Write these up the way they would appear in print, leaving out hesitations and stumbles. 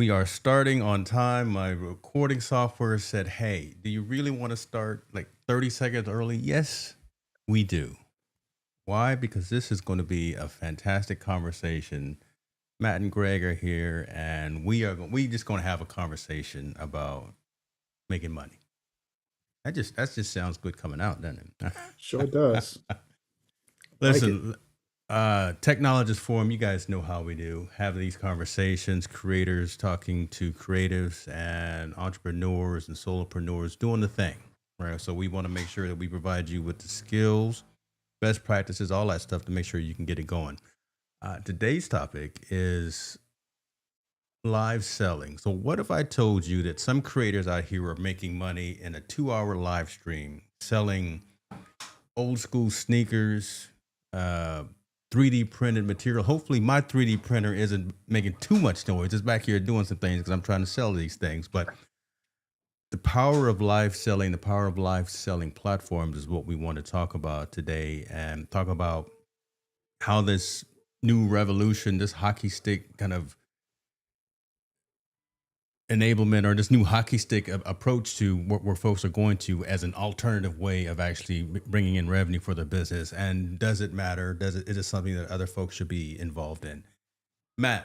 We are starting on time. My recording software said, "Hey, do you really want to start like 30 seconds early?" Yes, we do. Why? Because this is going to be a fantastic conversation. Matt and Greg are here, and we just going to have a conversation about making money. That just sounds good coming out, doesn't Sure it? does. Like it. Listen, technologist forum, you guys know how we do. Have these conversations, creators talking to creatives and entrepreneurs and solopreneurs doing the thing. Right. So we want to make sure that we provide you with the skills, best practices, all that stuff to make sure you can get it going. Today's topic is live selling. So what if I told you that some creators out here are making money in a 2 hour live stream selling old school sneakers, uh, 3D printed material. Hopefully, my 3D printer isn't making too much noise. It's back here doing some things because I'm trying to sell these things. But the power of live selling, the power of live selling platforms is what we want to talk about today and talk about how this new revolution, this hockey stick kind of enablement or this new hockey stick approach to where folks are going to as an alternative way of actually bringing in revenue for their business. And does it matter? Is it something that other folks should be involved in? Matt,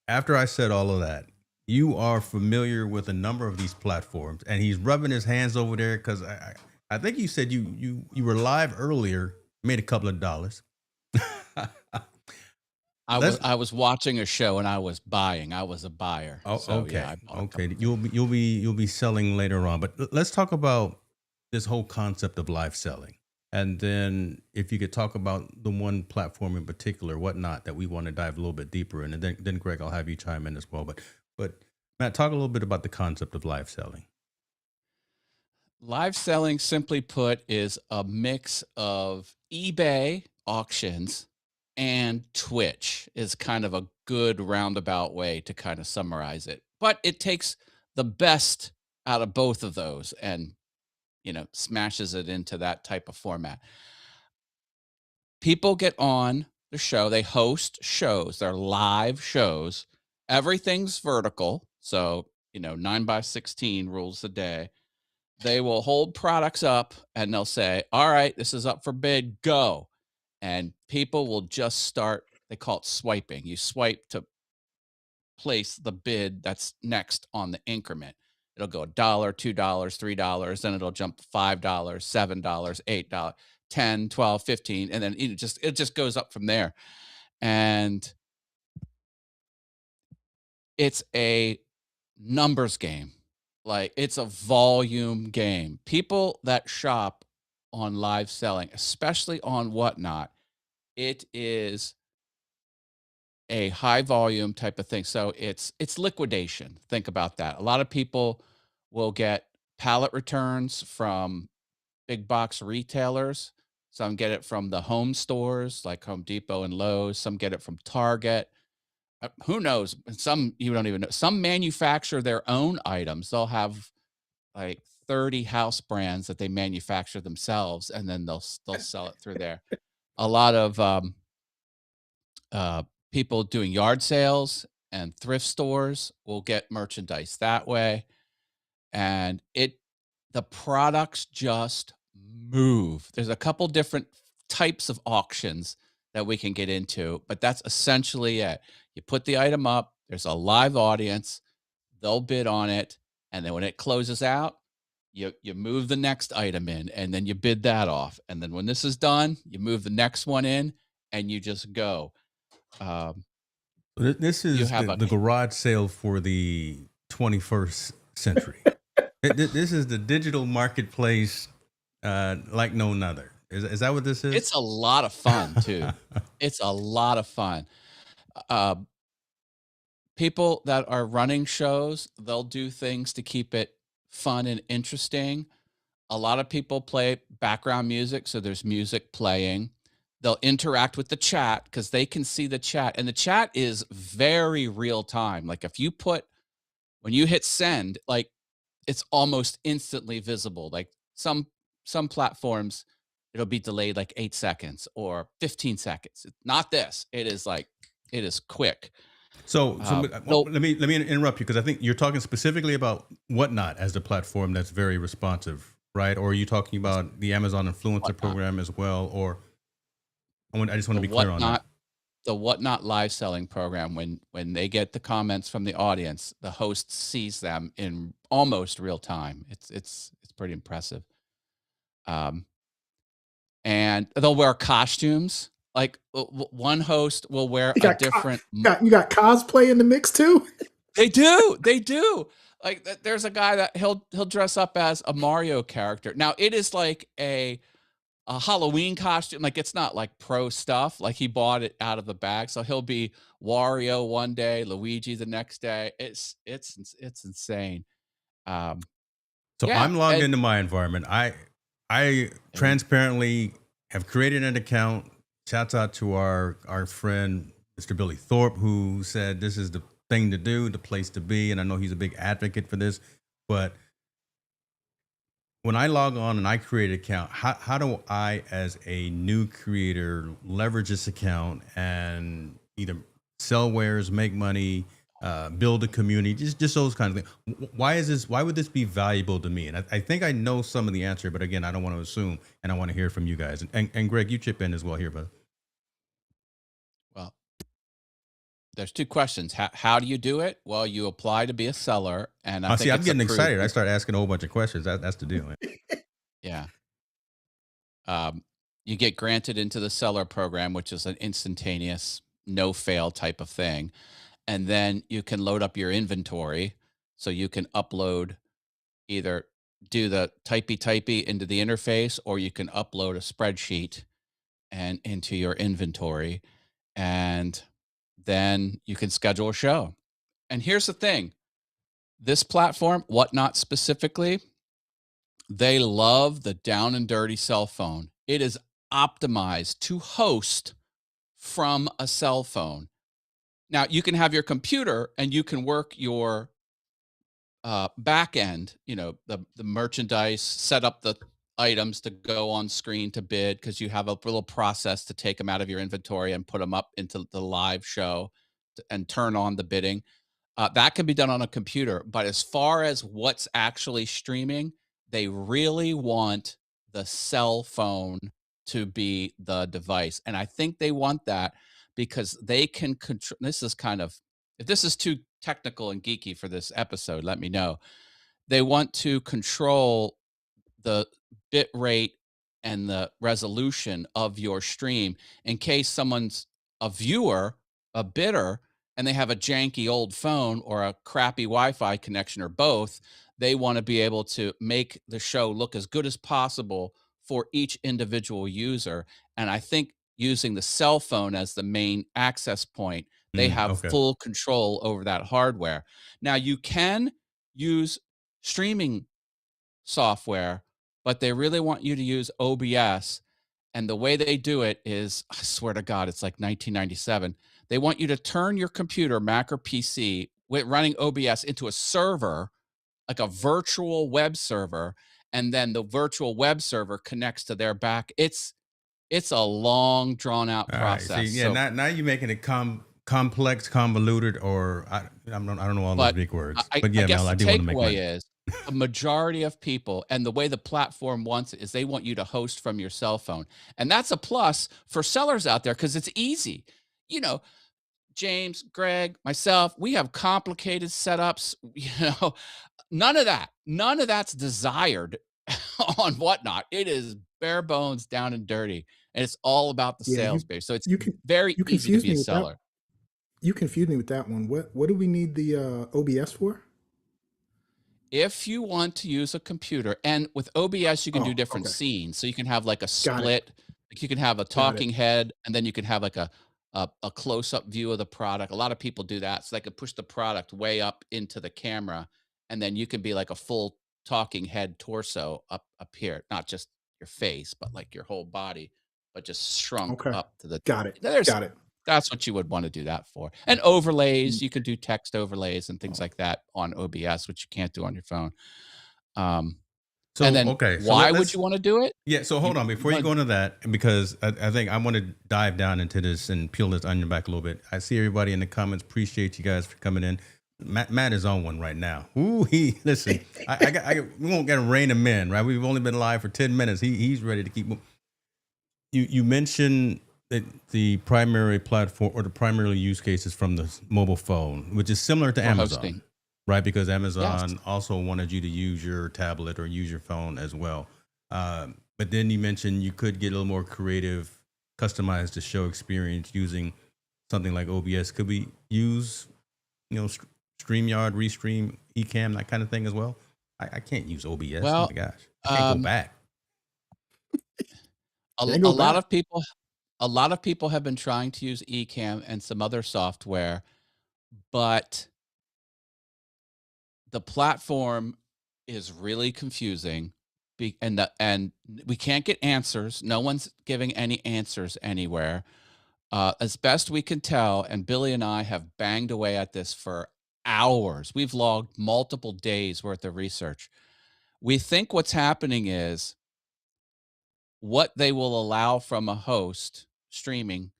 after I said all of that, you are familiar with a number of these platforms, and he's rubbing his hands over there because I think you said you were live earlier, made a couple of dollars. I was Let's I was watching a show and I was buying. I was a buyer. Oh, So yeah, I okay, bought a couple okay. things. You'll be selling later on, but let's talk about this whole concept of live selling, and then if you could talk about the one platform in particular, whatnot that we want to dive a little bit deeper in, and then Greg, I'll have you chime in as well. But Matt, talk a little bit about the concept of live selling. Live selling, simply put, is a mix of eBay auctions and Twitch is kind of a good roundabout way to kind of summarize it. But it takes the best out of both of those and, smashes it into that type of format. People get on the show, they host shows, they're live shows. Everything's vertical. So, 9 by 16 rules the day. They will hold products up and they'll say, "All right, this is up for bid, go." And people will just start, they call it swiping. You swipe to place the bid that's next on the increment. It'll go $1, $2, $3, then it'll jump to $5, $7, $8, 10, 12, 15, and then it just goes up from there. And it's a numbers game. Like, it's a volume game. People that shop on live selling, especially on Whatnot, it is a high volume type of thing. So it's liquidation. Think about that. A lot of people will get pallet returns from big box retailers. Some get it from the home stores like Home Depot and Lowe's. Some get it from Target. Who knows? Some you don't even know. Some manufacture their own items. They'll have like 30 house brands that they manufacture themselves, and then they'll sell it through there. A lot of uh, people doing yard sales and thrift stores will get merchandise that way, and the products just move. There's a couple different types of auctions that we can get into, but that's essentially it. You put the item up, there's a live audience, they'll bid on it, and then when it closes out, you move the next item in, and then you bid that off, and then when this is done, you move the next one in, and you just go. Um, This you is have a the garage sale for the 21st century. This is the digital marketplace like no other. Is that what this is? It's a lot of fun too. It's a lot of fun. Uh, People that are running shows, they'll do things to keep it fun and interesting. A lot of people play background music, so there's music playing. They'll interact with the chat because they can see the chat, and the chat is very real time. Like, when you hit send, like, it's almost instantly visible. Like, some platforms, it'll be delayed like 8 seconds or 15 seconds. Not this. It is quick. So No, let me interrupt you because I think you're talking specifically about Whatnot as the platform that's very responsive, right? Or are you talking about the Amazon Influencer Whatnot, program as well? Or I just want the to be clear on that. Whatnot live selling program. When they get the comments from the audience, the host sees them in almost real time. It's pretty impressive. Um, and they'll wear costumes. Like one host will wear You a got different. you got cosplay in the mix too. They do. They do. Like there's a guy that he'll dress up as a Mario character. Now it is like a Halloween costume. Like it's not like pro stuff. Like he bought it out of the bag. So he'll be Wario one day, Luigi the next day. It's insane. Um, So yeah, I'm logged and into my environment. I and transparently have created an account. Shouts out to our friend Mr. Billy Thorpe, who said this is the thing to do, the place to be, and I know he's a big advocate for this. But when I log on and I create an account, how do I, as a new creator, leverage this account and either sell wares, make money, build a community, just those kind of things? Why is this? Why would this be valuable to me? And I think I know some of the answer, but again, I don't want to assume, and I want to hear from you guys. And Greg, you chip in as well here, but well, there's two questions. How do you do it? Well, you apply to be a seller, and I see, think I'm it's getting approved. excited. I start asking a whole bunch of questions. That's the deal. Yeah. You get granted into the seller program, which is an instantaneous, no fail type of thing. And then you can load up your inventory. So you can upload, either do the typey into the interface, or you can upload a spreadsheet and into your inventory. And then you can schedule a show. And here's the thing, this platform, Whatnot specifically, they love the down and dirty cell phone. It is optimized to host from a cell phone. Now, you can have your computer and you can work your back end, the merchandise, set up the items to go on screen to bid, because you have a little process to take them out of your inventory and put them up into the live show and turn on the bidding. That can be done on a computer, but as far as what's actually streaming, they really want the cell phone to be the device. And I think they want that because they can control. This is kind of, if this is too technical and geeky for this episode, let me know. They want to control the bit rate and the resolution of your stream in case someone's a viewer, a bidder, and they have a janky old phone or a crappy Wi-Fi connection or both. They want to be able to make the show look as good as possible for each individual user. And I think using the cell phone as the main access point, they have Okay. full control over that hardware. Now, you can use streaming software, but they really want you to use OBS. And the way they do it is, I swear to God, it's like 1997. They want you to turn your computer, Mac or PC, with running OBS into a server, like a virtual web server, and then the virtual web server connects to their back. It's a long, drawn out All right. See, process. yeah. So, Now you're making it complex, convoluted, or I don't know all those but big words. I, But I yeah, guess Mel, I the do want to make takeaway money. is a majority of people, and the way the platform wants it is they want you to host from your cell phone. And that's a plus for sellers out there because it's easy. You know, James, Greg, myself, we have complicated setups. None of that's desired on Whatnot. It is bare bones, down and dirty. And it's all about the Yeah, sales base. So it's you can very you easy to confuse be a me with that. seller. You confused me with that one. What do we need the OBS for? If you want to use a computer, and with OBS, you can do Oh, different okay. scenes. So you can have like a Got it. split, like you can have a Got it. talking head, and then you can have like a close-up view of the product. A lot of people do that. So they could push the product way up into the camera, and then you can be like a full talking head torso up here, not just your face, but like your whole body, but just shrunk Okay. up to the Got it. there's Got it. that's what you would want to do that for. And overlays, Mm, you could do text overlays and things like that on OBS, which you can't do on your phone. Um, and So then okay, so why would let's you want to do it? Yeah, so hold on before you But go into that, because I think I want to dive down into this and peel this onion back a little bit. I see everybody in the comments. Appreciate you guys for coming in. Matt is on one right now. Ooh, he listen. We won't get a rain of men, right? We've only been live for 10 minutes. He's ready to keep. You mentioned that the primary platform or the primary use cases from the mobile phone, which is similar to for Amazon, hosting, right? Because yes. Amazon also wanted you to use your tablet or use your phone as well. But then you mentioned you could get a little more creative, customized the show experience using something like OBS. Could we use, StreamYard, Restream, Ecamm, that kind of thing as well? I can't use OBS. Oh Well, my gosh, I can't go um, back. Can't a go lot back. of people, a lot of people have been trying to use Ecamm and some other software, but the platform is really confusing. And we can't get answers. No one's giving any answers anywhere. As best we can tell, and Billy and I have banged away at this for hours. We've logged multiple days worth of research. We think what's happening is what they will allow from a host streaming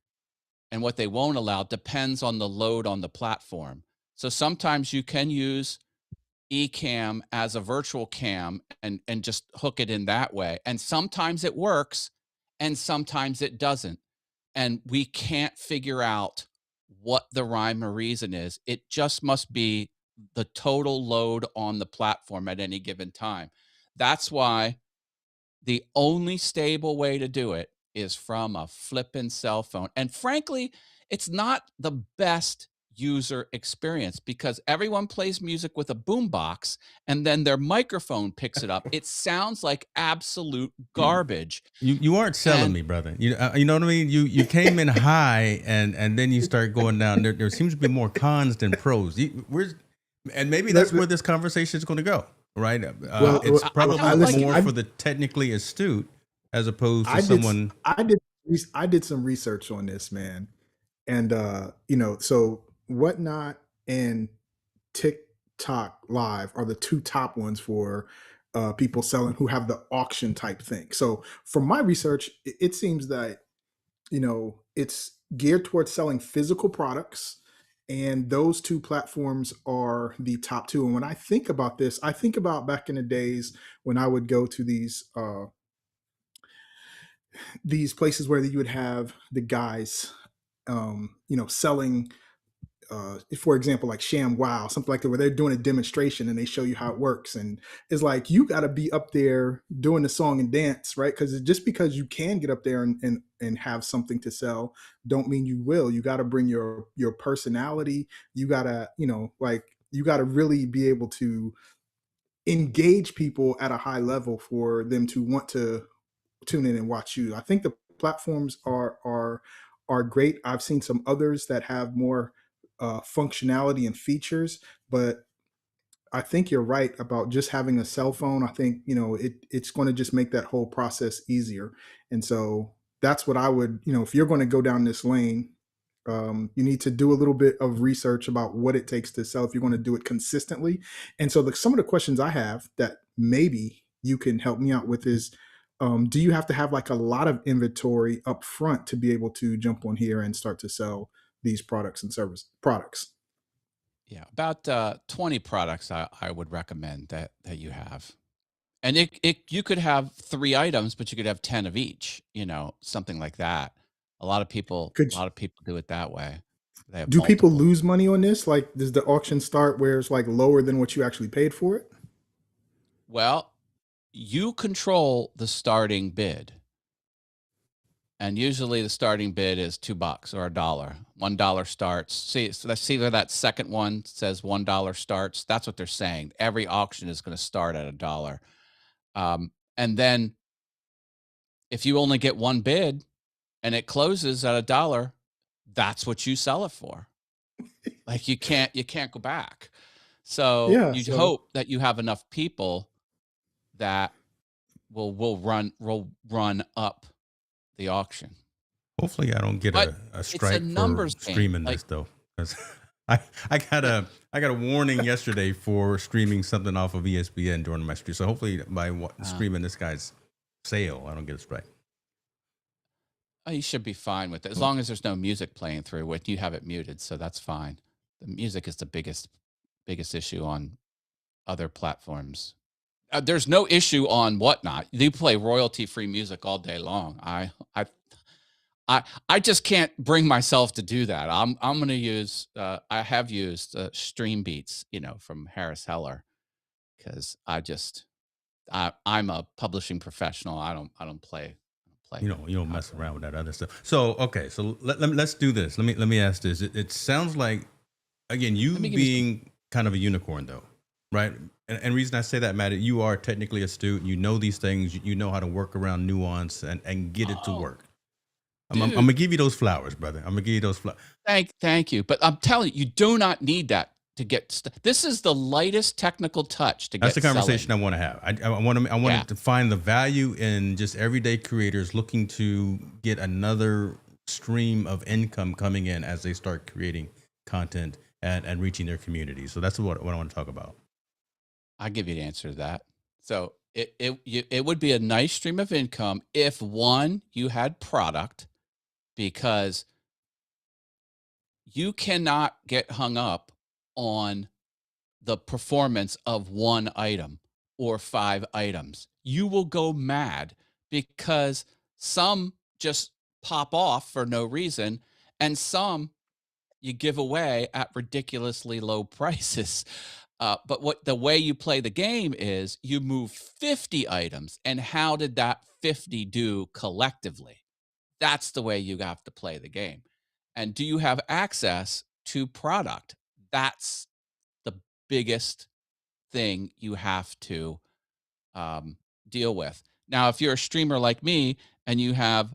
and what they won't allow depends on the load on the platform. So sometimes you can use Ecamm as a virtual cam and just hook it in that way. And sometimes it works and sometimes it doesn't. And we can't figure out what the rhyme or reason is. It just must be the total load on the platform at any given time. That's why the only stable way to do it is from a flippin' cell phone. And frankly, it's not the best user experience because everyone plays music with a boombox and then their microphone picks it up. It sounds like absolute garbage. You aren't selling And me, brother. You know what I mean. You came in high and then you start going down. There seems to be more cons than pros. And maybe Let- that's where let- this conversation is going to go. Right? well, It's I probably listen. more for the technically astute as opposed to I did. someone. I did. I did some research on this, man, and so whatnot and TikTok Live are the two top ones for people selling who have the auction type thing. So from my research, it seems that it's geared towards selling physical products, and those two platforms are the top two. And when I think about this, I think about back in the days when I would go to these places where you would have the guys selling for example, like Sham Wow, something like that, where they're doing a demonstration and they show you how it works. And it's like you got to be up there doing the song and dance, right? Because just because you can get up there and have something to sell, don't mean you will. You got to bring your personality. You got to you got to really be able to engage people at a high level for them to want to tune in and watch you. I think the platforms are great. I've seen some others that have more functionality and features, but I think you're right about just having a cell phone. I think it's going to just make that whole process easier, and so that's what I would if you're going to go down this lane. You need to do a little bit of research about what it takes to sell if you're going to do it consistently. And so, some of the questions I have that maybe you can help me out with is, do you have to have like a lot of inventory up front to be able to jump on here and start to sell these products and service products? yeah, about 20 products I would recommend that you have. And it you could have 3 items, but you could have 10 of each, something like that. Could A lot of people do it that way. They have do people multiple. lose money on this? Like, does the auction start where it's like lower than what you actually paid for it? Well, you control the starting bid. And usually the starting bid is $2 or $1. $1 starts. See, so let's see where that second one says $1 starts. That's what they're saying. Every auction is going to start at $1. And then if you only get one bid and it closes at $1, that's what you sell it for. Like you can't go back. So Yeah. you'd So hope that you have enough people that will run up the auction. Hopefully, I don't get But a it's a strike for numbers game. streaming Like, this though, because I I got yeah, a warning yesterday for streaming something off of ESPN during my stream. So hopefully, by uh, streaming this guy's sale. I don't get a strike. Oh, you should be fine with it as Well, long as there's no music playing through it. You have it muted, so that's fine. The music is the biggest issue on other platforms. There's no issue on Whatnot. You play royalty free music all day long. I just can't bring myself to do that. I'm going to use. I have used Stream Beats, from Harris Heller, because I'm a publishing professional. I don't play. you don't mess Copyright. around with that other stuff. So okay, so let's do this. Let me ask this. It sounds like, again, you Let me give you some. being kind of a unicorn though, right? And reason I say that, Matt, you are technically astute. You know these things. You know how to work around nuance and get it to Oh, work. I'm dude. gonna give you those flowers, brother. I'm gonna give you those flowers. Thank you. But I'm telling you, you do not need that to get. This is the lightest technical touch to That's the get conversation selling. I want to have. I Yeah. wanted to find the value in just everyday creators looking to get another stream of income coming in as they start creating content and reaching their community. So that's what I want to talk about. I'll give you the answer to that. So it would be a nice stream of income if, one, you had product, because you cannot get hung up on the performance of one item or five items. You will go mad because some just pop off for no reason, and some you give away at ridiculously low prices. But what the way you play the game is you move 50 items, and how did that 50 do collectively? That's the way you have to play the game. And do you have access to product? That's the biggest thing you have to um, deal with. Now, if you're a streamer like me and you have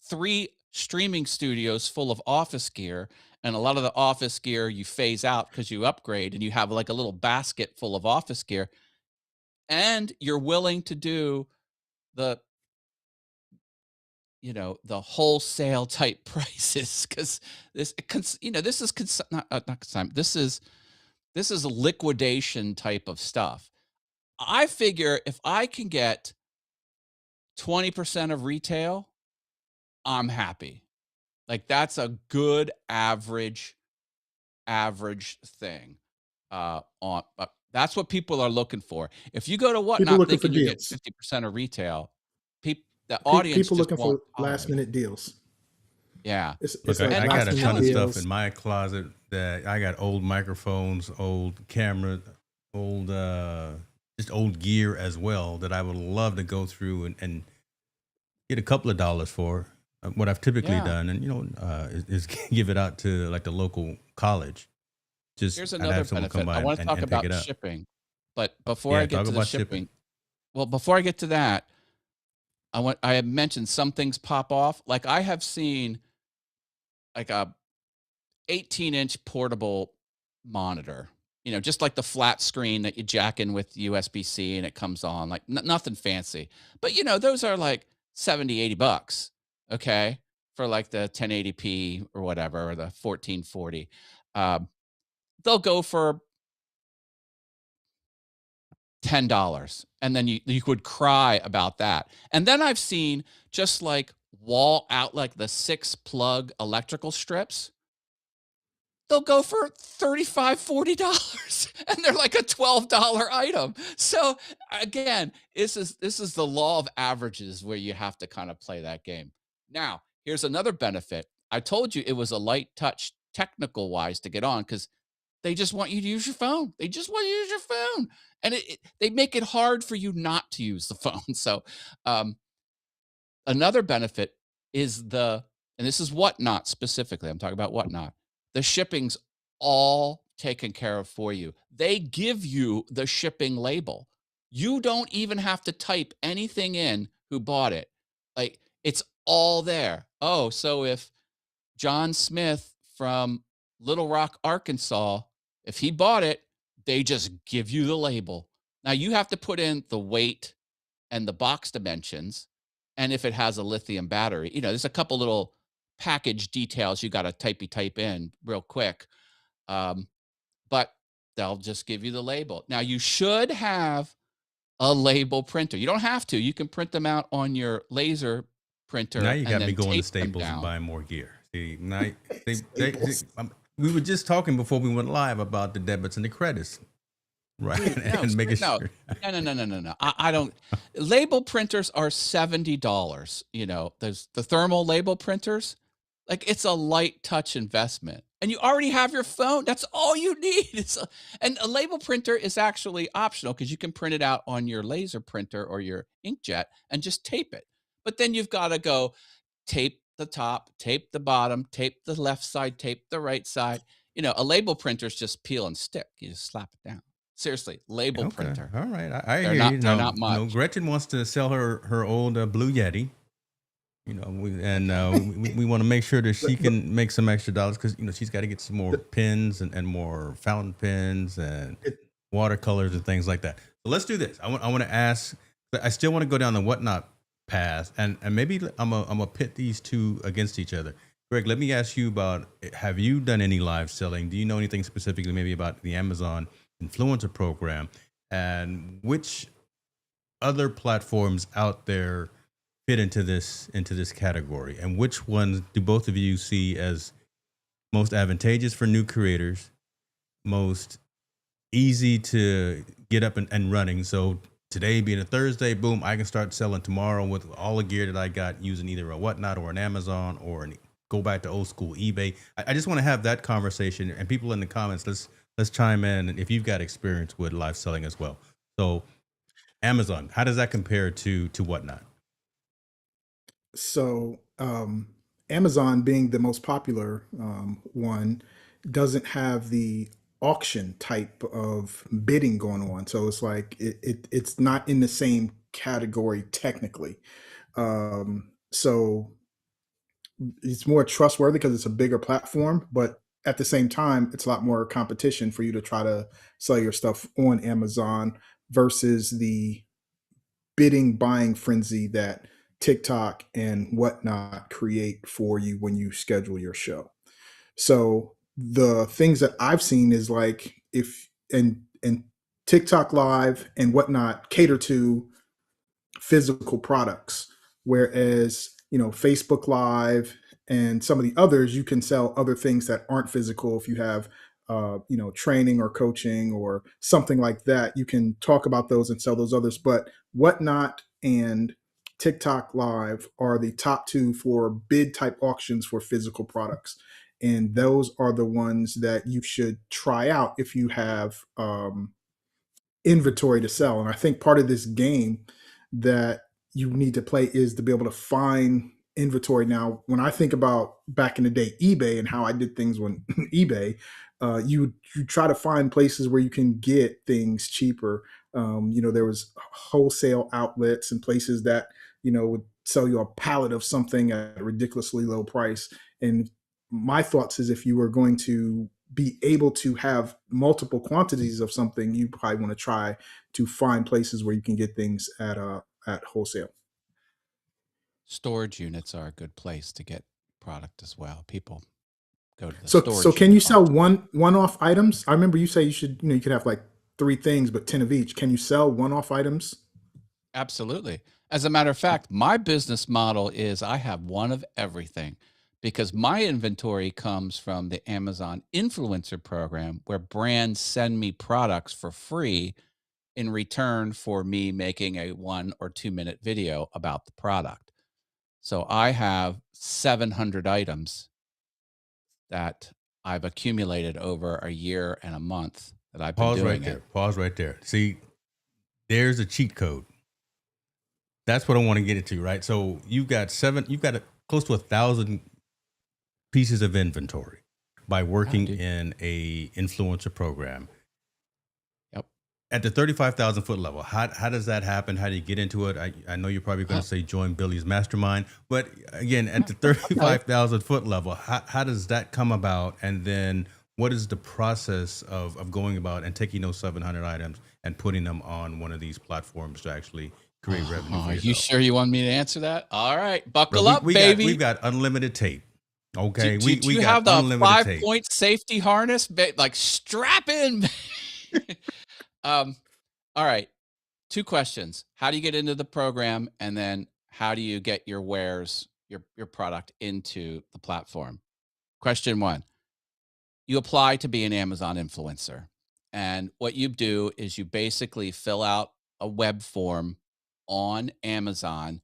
three streaming studios full of office gear, and a lot of the office gear you phase out because you upgrade, and you have like a little basket full of office gear, and you're willing to do the the wholesale type prices, because this is not consignment. This is a liquidation type of stuff. I figure if I can get 20% of retail, I'm happy. Like, that's a good average thing. On That's what people are looking for. If you go to People Whatnot looking for thinking you're getting deals. 50% of retail, the audience People just looking won't for last tolerate it. minute deals. Yeah. It's Look, like I And I'm got last a minute ton of telling you, stuff in deals. my closet that I got old microphones, old camera, old just old gear as well that I would love to go through and get a couple of dollars for. What I've typically yeah. done, and is give it out to like the local college. Just Here's I'd another have someone come benefit. I by want to talk and pick it about up. shipping. But before I Yeah, get talk to the about shipping. shipping, well, before I get to that, I have mentioned some things pop off. Like, I have seen like a 18-inch portable monitor, just like the flat screen that you jack in with USB-C and it comes on, like nothing fancy. But those are like 70, $80. Okay. For like the 1080p or whatever, or the 1440. Um, they'll go for $10, and then you would cry about that. And then I've seen just like wall out, like the 6 plug electrical strips, they'll go for $35, $40, and they're like a $12 item. So again, this is the law of averages, where you have to kind of play that game. Now, here's another benefit. I told you it was a light touch technical wise to get on, because they just want you to use your phone. They just want you to use your phone. And they make it hard for you not to use the phone. So um, another benefit is and this is Whatnot specifically. I'm talking about Whatnot. The shipping's all taken care of for you. They give you the shipping label. You don't even have to type anything in who bought it. Like, it's all there. Oh, so if John Smith from Little Rock, Arkansas, if he bought it, they just give you the label. Now you have to put in the weight and the box dimensions, and if it has a lithium battery. There's a couple little package details you got to type in real quick. Um, but they'll just give you the label. Now you should have a label printer. You don't have to. You can print them out on your laser Now printer you and got me then going to tape them Staples and down. buying more gear. See, now Staples. we were just talking before we went live about the debits and the credits, right? Dude, no, And making no, sure. no. I don't. Label printers are $70. You know, there's the thermal label printers. Like it's a light touch investment, and you already have your phone. That's all you need. And a label printer is actually optional because you can print it out on your laser printer or your inkjet and just tape it. But then you've got to go tape the top, tape the bottom, tape the left side, tape the right side. You know, a label printer is just peel and stick. You just slap it down. Seriously, label Okay, printer. all right, I They're hear not you. they're Now, not much. Gretchen wants to sell her old Blue Yeti. We want to make sure that The, she the, can make some extra dollars because she's got to get some more the, pens and more fountain pens and it, watercolors and things like that. So let's do this. I want to ask. I still want to go down the whatnot path, and maybe I'm a pit these two against each other. Greg, let me ask you about: have you done any live selling? Do you know anything specifically, maybe about the Amazon influencer program, and which other platforms out there fit into this category, and which ones do both of you see as most advantageous for new creators, most easy to get up and running? So today being a Thursday, boom, I can start selling tomorrow with all the gear that I got using either a whatnot or an Amazon or go back to old school eBay. I just want to have that conversation, and people in the comments, let's chime in if you've got experience with live selling as well. So Amazon, how does that compare to whatnot? so Amazon being the most popular one doesn't have the auction type of bidding going on. So it's like it's not in the same category technically. So it's more trustworthy because it's a bigger platform, but at the same time, it's a lot more competition for you to try to sell your stuff on Amazon versus the bidding buying frenzy that TikTok and whatnot create for you when you schedule your show. So the things that I've seen is like if and TikTok live and whatnot cater to physical products, whereas Facebook live and some of the others, you can sell other things that aren't physical. If you have training or coaching or something like that, you can talk about those and sell those others. But whatnot and TikTok live are the top two for bid type auctions for physical products, and those are the ones that you should try out if you have inventory to sell. And I think part of this game that you need to play is to be able to find inventory. Now, when I think about back in the day, eBay and how I did things on eBay, you try to find places where you can get things cheaper. There was wholesale outlets and places that would sell you a pallet of something at a ridiculously low price. And my thoughts is if you were going to be able to have multiple quantities of something, you probably want to try to find places where you can get things at wholesale. Storage units are a good place to get product as well. People go to the So storage can you unit sell all the time. one-off items? I remember you say you could have like three things, but 10 of each. Can you sell one-off items? Absolutely. As a matter of fact, my business model is I have one of everything because my inventory comes from the Amazon influencer program where brands send me products for free in return for me making a 1 or 2 minute video about the product. So I have 700 items that I've accumulated over a year and a month that I've been Pause right doing there. it. Pause right there. See, there's a cheat code. That's what I want to get into, right? So you've got close to 1,000 pieces of inventory by Yeah, working dude. in a influencer program. Yep. At the 35,000 foot level, how does that happen? How do you get into it? I know you're probably going Uh, to say join Billy's mastermind, but again, at the I'll tell you. 35,000 foot level, how does that come about? And then what is the process of going about and taking those 700 items and putting them on one of these platforms to actually create revenue for Are you yourself? sure you want me to answer that? All right, Bro, buckle we, up, we got we've baby. got unlimited tape. Do, Okay, do, we do we you got have the unlimited tape. 5 point safety harness? Like strap in. um, all right. 2 questions. How do you get into the program? And then how do you get your wares, your product into the platform? Question 1, you apply to be an Amazon influencer. And what you do is you basically fill out a web form on Amazon,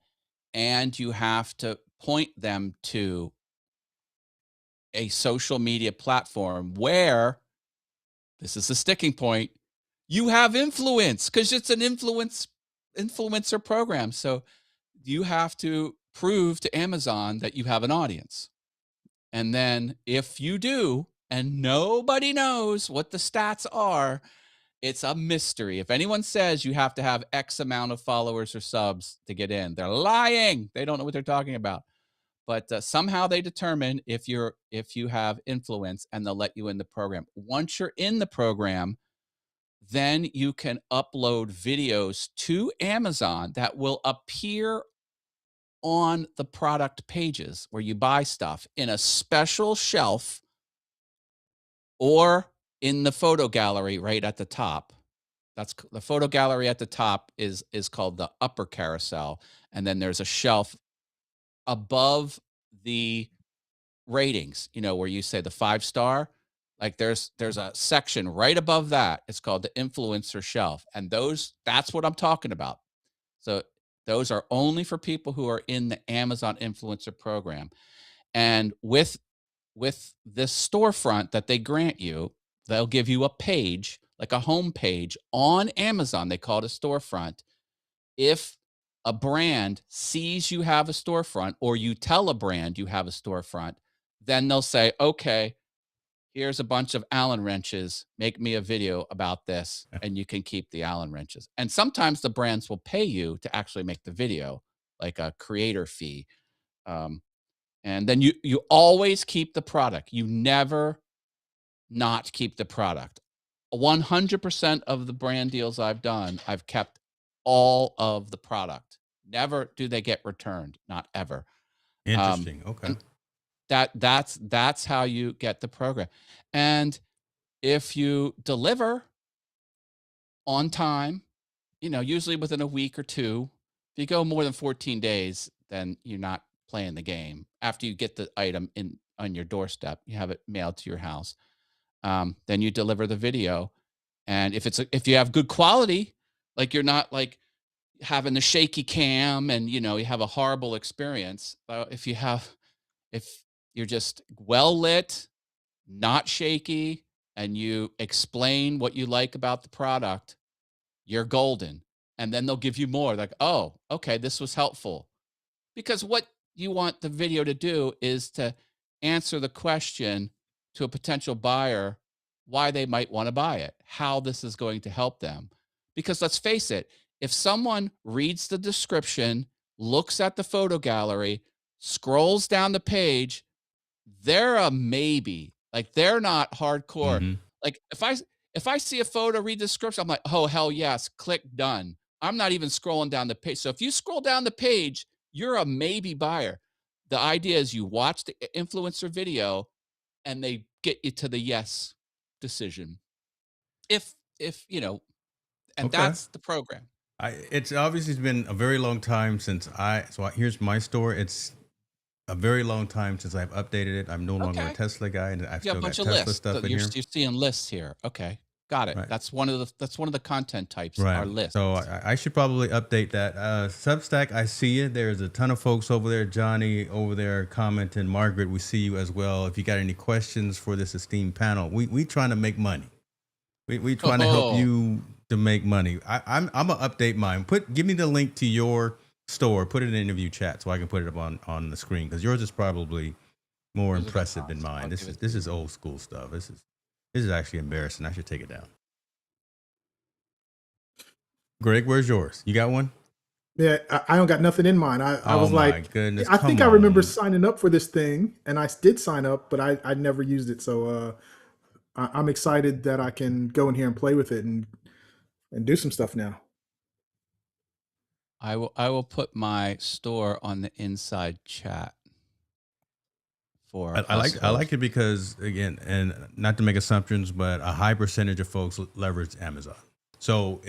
and you have to point them to a social media platform where, this is the sticking point, you have influence, because it's an influencer program. So you have to prove to Amazon that you have an audience. And then if you do, and nobody knows what the stats are, it's a mystery. If anyone says you have to have X amount of followers or subs to get in, they're lying. They don't know what they're talking about. But somehow they determine if you have influence, and they'll let you in the program. Once you're in the program, then you can upload videos to Amazon that will appear on the product pages where you buy stuff in a special shelf, or in the photo gallery right at the top. That's the photo gallery at the top is called the upper carousel, and then there's a shelf above the ratings, where you say the 5-star. Like there's a section right above that. It's called the influencer shelf, and that's what I'm talking about. So those are only for people who are in the Amazon influencer program. And with this storefront that they grant you, they'll give you a page, like a home page on Amazon. They call it a storefront. If a brand sees you have a storefront, or you tell a brand you have a storefront, then they'll say, okay, here's a bunch of Allen wrenches. Make me a video about this, and you can keep the Allen wrenches. And sometimes the brands will pay you to actually make the video, like a creator fee. Um, and then you always keep the product. You never not keep the product. 100% of the brand deals I've done, I've kept all of the product. Never do they get returned, not ever. Interesting. Okay. And that's how you get the program. And if you deliver on time, usually within a week or two, if you go more than 14 days, then you're not playing the game. After you get the item in on your doorstep, you have it mailed to your house. Then you deliver the video. And if you have good quality, like you're not like having the shaky cam, and you have a horrible experience. If you're just well lit, not shaky, and you explain what you like about the product, you're golden. And then they'll give you more, like, oh, okay, this was helpful. Because what you want the video to do is to answer the question to a potential buyer, why they might want to buy it, how this is going to help them. Because let's face it, if someone reads the description, looks at the photo gallery, scrolls down the page, they're a maybe. Like, they're not hardcore. Mm-hmm. Like, if I see a photo, read the description, I'm like, oh hell yes, click done. I'm not even scrolling down the page. So if you scroll down the page, you're a maybe buyer. The idea is you watch the influencer video, and they get you to the yes decision. If and Okay. that's the program. It's obviously been a very long time since here's my story. It's a very long time since I've updated it. I'm no longer a Okay. Tesla guy, and I've You have a still got bunch of Tesla lists. stuff So in you're here. you're seeing lists here. Okay. Got it. Right. That's one of the content types, Right. are lists. So I should probably update that. Substack, I see you. There's a ton of folks over there. Johnny over there commenting. Margaret, we see you as well. If you got any questions for this esteemed panel, we trying to make money. We trying to help Oh, you to make money. I'm gonna update mine. Give me the link to your store. Put it in the interview chat so I can put it up on the screen, because yours is probably more those are good impressive than ones. mine. I'll This give is it to this you. is old school stuff. This is actually embarrassing. I should take it down. Greg, where's yours? You got one? Yeah, I don't got nothing in mind. I Oh was my like, goodness! I Come think I remember on. signing up for this thing, and I did sign up, but I never used it. So I'm excited that I can go in here and play with it and do some stuff now. I will put my store on the inside chat for I us I like hosts. it because, again, and not to make assumptions, but a high percentage of folks leverage Amazon. So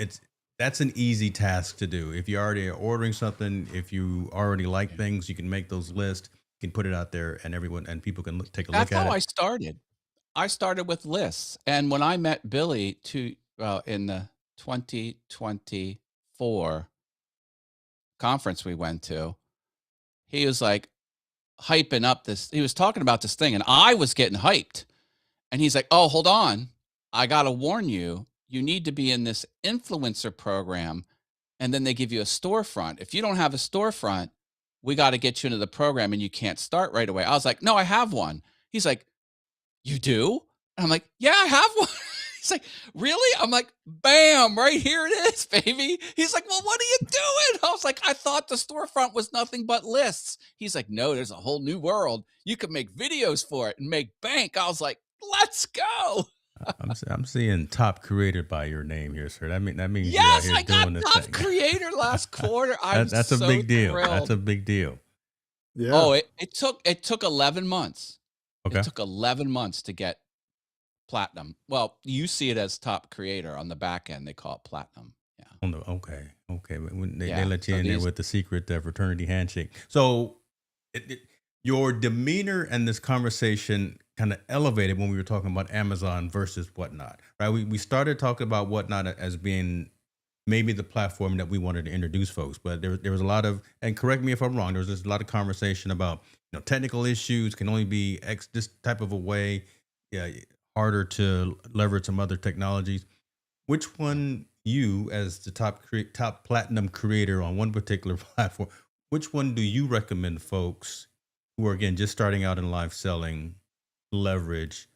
that's an easy task to do. If you already are ordering something, if you already like Yeah. things, you can make those lists, you can put it out there, and everyone and people can take a look That's at how it. I started. I started with lists, and when I met Billy in the 2024 conference we went to, he was, like, hyping up this he was talking about this thing, and I was getting hyped, and he's like, "Oh, hold on. I gotta warn you, you need to be in this influencer program, and then they give you a storefront. If you don't have a storefront, we gotta get you into the program, and you can't start right away." I was like, "No, I have one." He's like, "You do?" And I'm like, "Yeah, I have one." He's like, "Really?" I'm like, "Bam, right here it is, baby." He's like, "Well, what are you doing?" I was like, "I thought the storefront was nothing but lists." He's like, "No, there's a whole new world. You can make videos for it and make bank." I was like, "Let's go." I'm seeing top creator by your name here, sir. That means you're out Yes, here I got doing the top thing. creator last quarter. I'm That's a so big deal. That's thrilled. a big deal. Oh, Yeah. it took 11 months. It Okay. took 11 months to get platinum. Well, you see it as top creator on the back end. They call it platinum. Yeah. Okay. Okay. When they Yeah. let you So in there these with the secret fraternity handshake. So your demeanor and this conversation kind of elevated when we were talking about Amazon versus whatnot, right? We started talking about whatnot as being maybe the platform that we wanted to introduce folks, but there was a lot of, and correct me if I'm wrong, there was just a lot of conversation about, technical issues can only be X this type of a way, yeah, harder to leverage some other technologies. Which yeah. one you, as the top platinum creator on one particular platform, which one do you recommend folks who are again just starting out in live selling leverage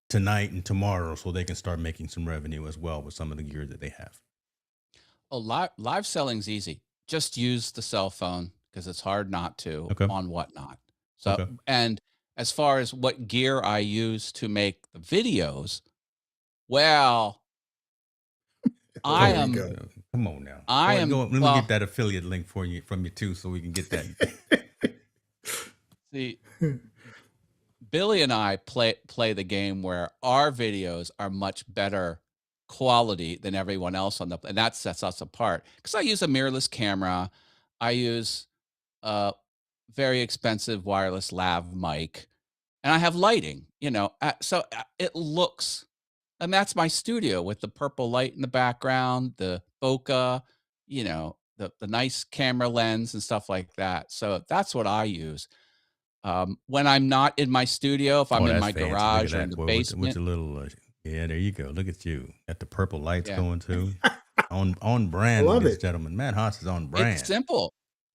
tonight and tomorrow so they can start making some revenue as well with some of the gear that they have? Oh, live selling's easy. Just use the cell phone because it's hard not to Okay. on Whatnot. So, Okay. and as far as what gear I use to make the videos, well, I There Come we am, go. on, come on now. I Go ahead, am, go. Let me get well, that affiliate link for you from you too, so we can get that. see, Billy and I play the game where our videos are much better quality than everyone else on the, and that sets us apart because I use a mirrorless camera. I use a very expensive wireless lav mic, and I have lighting, it looks, and that's my studio with the purple light in the background, the bokeh, the nice camera lens and stuff like that. So that's what I use. When I'm not in my studio, if I'm Oh, in that's my fancy. Look at garage or in that. the Boy, with basement, the little, yeah, there you go. Look at you. Got the purple lights yeah, going too. On I brand, love ladies and it. gentlemen. Matt Haas is on it's brand. simple.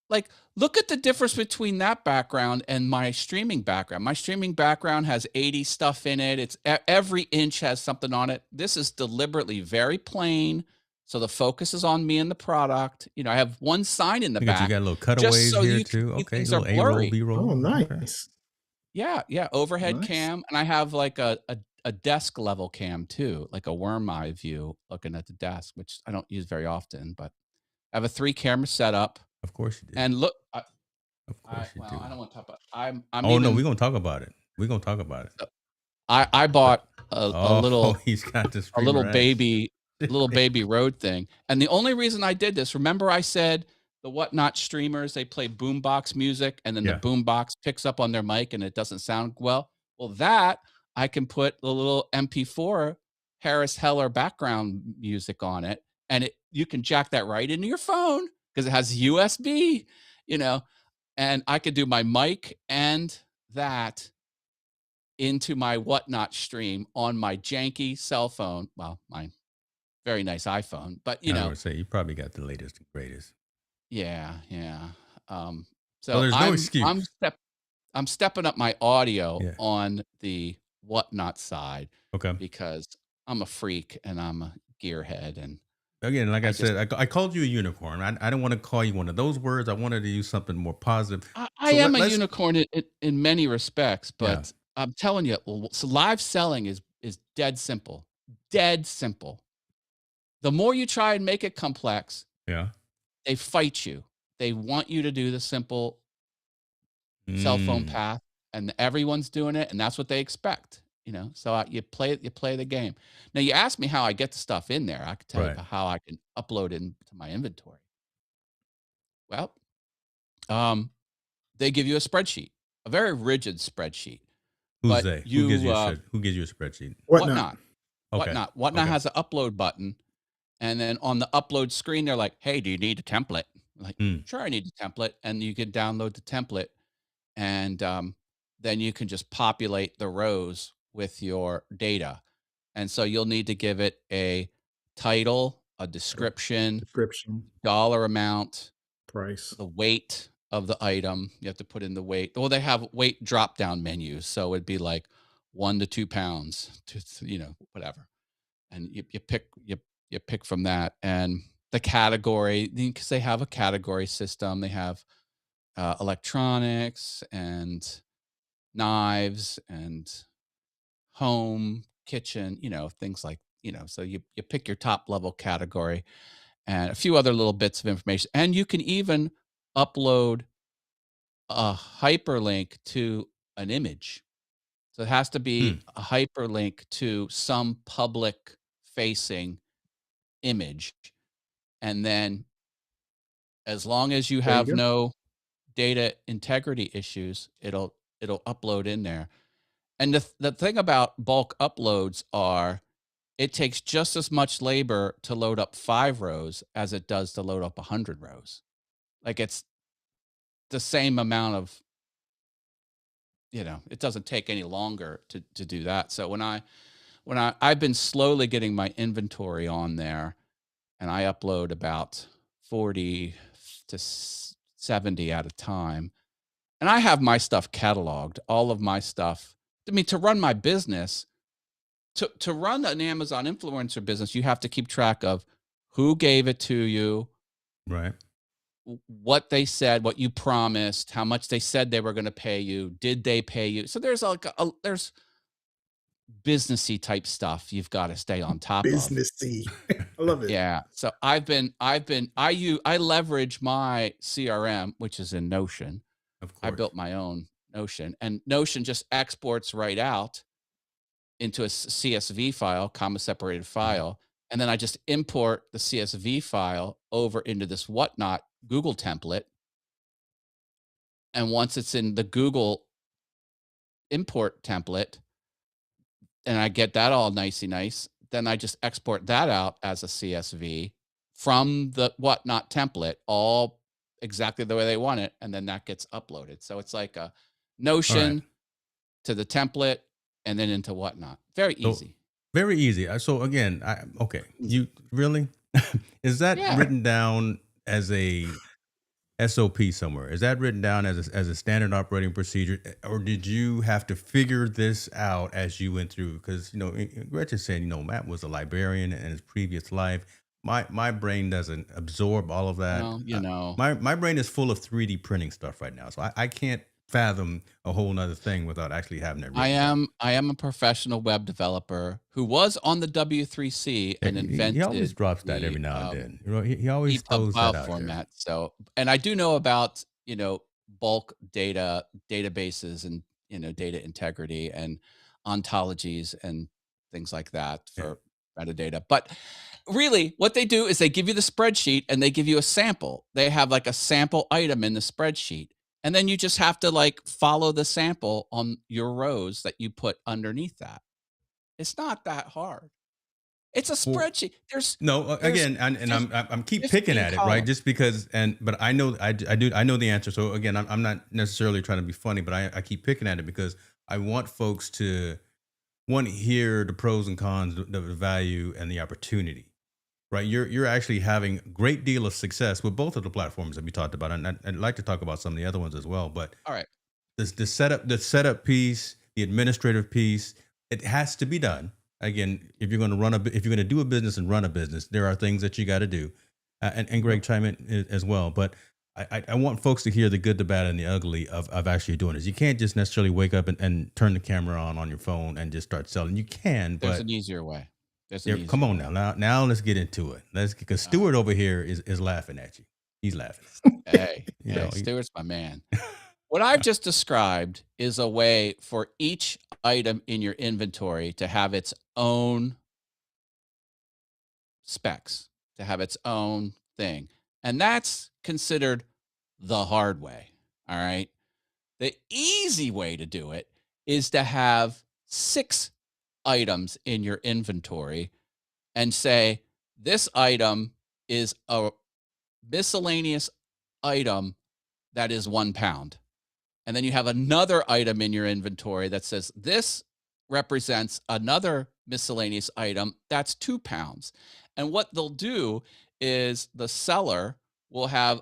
Like, look at the difference between that background and my streaming background. My streaming background has 80 stuff in it. Every inch has something on it. This is deliberately very plain. So the focus is on me and the product. I have one sign in the Look at you. back Got little just cutaways so here you can too. see Okay, things are little A roll, blurry. B Oh, roll. Okay. nice. Yeah, yeah, overhead Nice. cam, and I have like a desk level cam too, like a worm eye view looking at the desk, which I don't use very often, but I have a 3 camera setup. Of course you do. And look, Of course you well, do. I don't want to talk about. I'm Oh no, we're even. gonna talk about it. We're gonna talk about it. I But bought oh, he's got the a streamer X. little baby Rode thing, and the only reason I did this, remember I said the Whatnot streamers, they play boombox music, and then the Yeah. boombox picks up on their mic and it doesn't sound well. Well, that I can put the little MP4 Harris Heller background music on it, and you can jack that right into your phone because it has USB, you know, and I could do my mic and that into my Whatnot stream on my janky cell phone. Well, my very nice iPhone, but I was gonna say you probably got the latest and greatest. yeah, yeah. Um, So so there's no excuse. I'm stepping up my audio Yeah. on the Whatnot side Okay. because I'm a freak and I'm a gearhead, and Again, like I I just said, I called you a unicorn. I don't want to call you one of those words. I wanted to use something more positive. I So am a let's unicorn in many respects, yeah. but I'm telling you, so live selling is dead simple, dead simple. The more you try and make it complex, Yeah. they fight you. They want you to do the simple cell phone Mm. path, and everyone's doing it, and that's what they expect. So you play the game. Now you asked me how I get the stuff in there. I could tell you Right. about how I can upload it into my inventory. Well, um, they give you a spreadsheet, a very rigid spreadsheet, Who's but they? Who gives you a who gives you a spreadsheet? Whatnot. Whatnot, Okay. Whatnot Okay. has an upload button, and then on the upload screen, they're like, "Hey, do you need a template?" I'm like, Mm. "Sure, I need a template," and you can download the template, and then you can just populate the rows with your data. And so you'll need to give it a title, a Yep. description, Description, dollar amount, price. the weight of the item. You have to put in the weight. Well, they have weight drop down menus, so it'd be like 1 to 2 pounds, whatever. And you pick from that, and the category, because they have a category system. They have electronics and knives and home, kitchen, things like, so you pick your top level category and a few other little bits of information. And you can even upload a hyperlink to an image. So it has to be Hmm. a hyperlink to some public facing image. And then as long as you There you have go. no data integrity issues, it'll upload in there. And the thing about bulk uploads are it takes just as much labor to load up 5 rows as it does to load up 100 rows. Like, it's the same amount of, it doesn't take any longer to do that. So I've been slowly getting my inventory on there, and I upload about 40 to 70 at a time. And I have my stuff cataloged, all of my stuff. I mean, to run my business, to run an Amazon influencer business, you have to keep track of who gave it to you, Right. what they said, what you promised, how much they said they were going to pay you, did they pay you? So there's like there's businessy type stuff you've got to stay on top of. Businessy. I love it. Yeah. So I leverage my CRM, which is in Notion. Of I course. built my own Notion, and Notion just exports right out into a CSV file, comma separated Mhm. file, and then I just import the CSV file over into this Whatnot Google template. And once it's in the Google import template, and I get that all nicey nice, then I just export that out as a CSV from the Whatnot template, all exactly the way they want it, and then that gets uploaded. So it's like a All right. Notion to the template and then into Whatnot. Very So easy. very easy. So again, okay. Easy. You really is that Yeah. written down as a SOP somewhere? Is that written down as a standard operating procedure, or did you have to figure this out as you went through? Because Gretchen said, Matt was a librarian in his previous life. My brain doesn't absorb all of that. Well, My brain is full of 3D printing stuff right now, so I can't fathom a whole nother thing without actually having it I written down. am I am a professional web developer who was on the W3C and He always invented drops that every the now and then. He always EPUB throws that file out there. format. So, and I do know about, bulk databases and, data integrity and ontologies and things like that Yeah. for metadata. But really, what they do is they give you the spreadsheet and they give you a sample. They have like a sample item in the spreadsheet. And then you just have to like follow the sample on your rows that you put underneath that. It's not that hard. It's a Well, spreadsheet. There's no, there's again, and fif I'm keep picking 15 at it, right? columns. Just because, but I know I know the answer. So again, I'm not necessarily trying to be funny, but I keep picking at it because I want folks to want to hear the pros and cons, the value and the opportunity. Right, you're actually having a great deal of success with both of the platforms that we talked about, and I'd like to talk about some of the other ones as well. But All right. the setup piece, the administrative piece, it has to be done. Again, if you're going to if you're going to do a business and run a business, there are things that you got to do. And Yep. Greg chime in as well. But I want folks to hear the good, the bad, and the ugly of actually doing this. You can't just necessarily wake up and turn the camera on your phone and just start selling. You can, There's but an easier way. There's an there, come easier on way. now let's get into it. Let's because All right. Stewart over here is laughing at you. He's laughing. Hey, You hey, know, he, Stewart's my man. What I've just described is a way for each item in your inventory to have its own specs, to have its own thing. And that's considered the hard way. All right. The easy way to do it is to have 6 items in your inventory and say, this item is a miscellaneous item that is 1 pound. And then you have another item in your inventory that says this represents another miscellaneous item that's 2 pounds. And what they'll do is the seller will have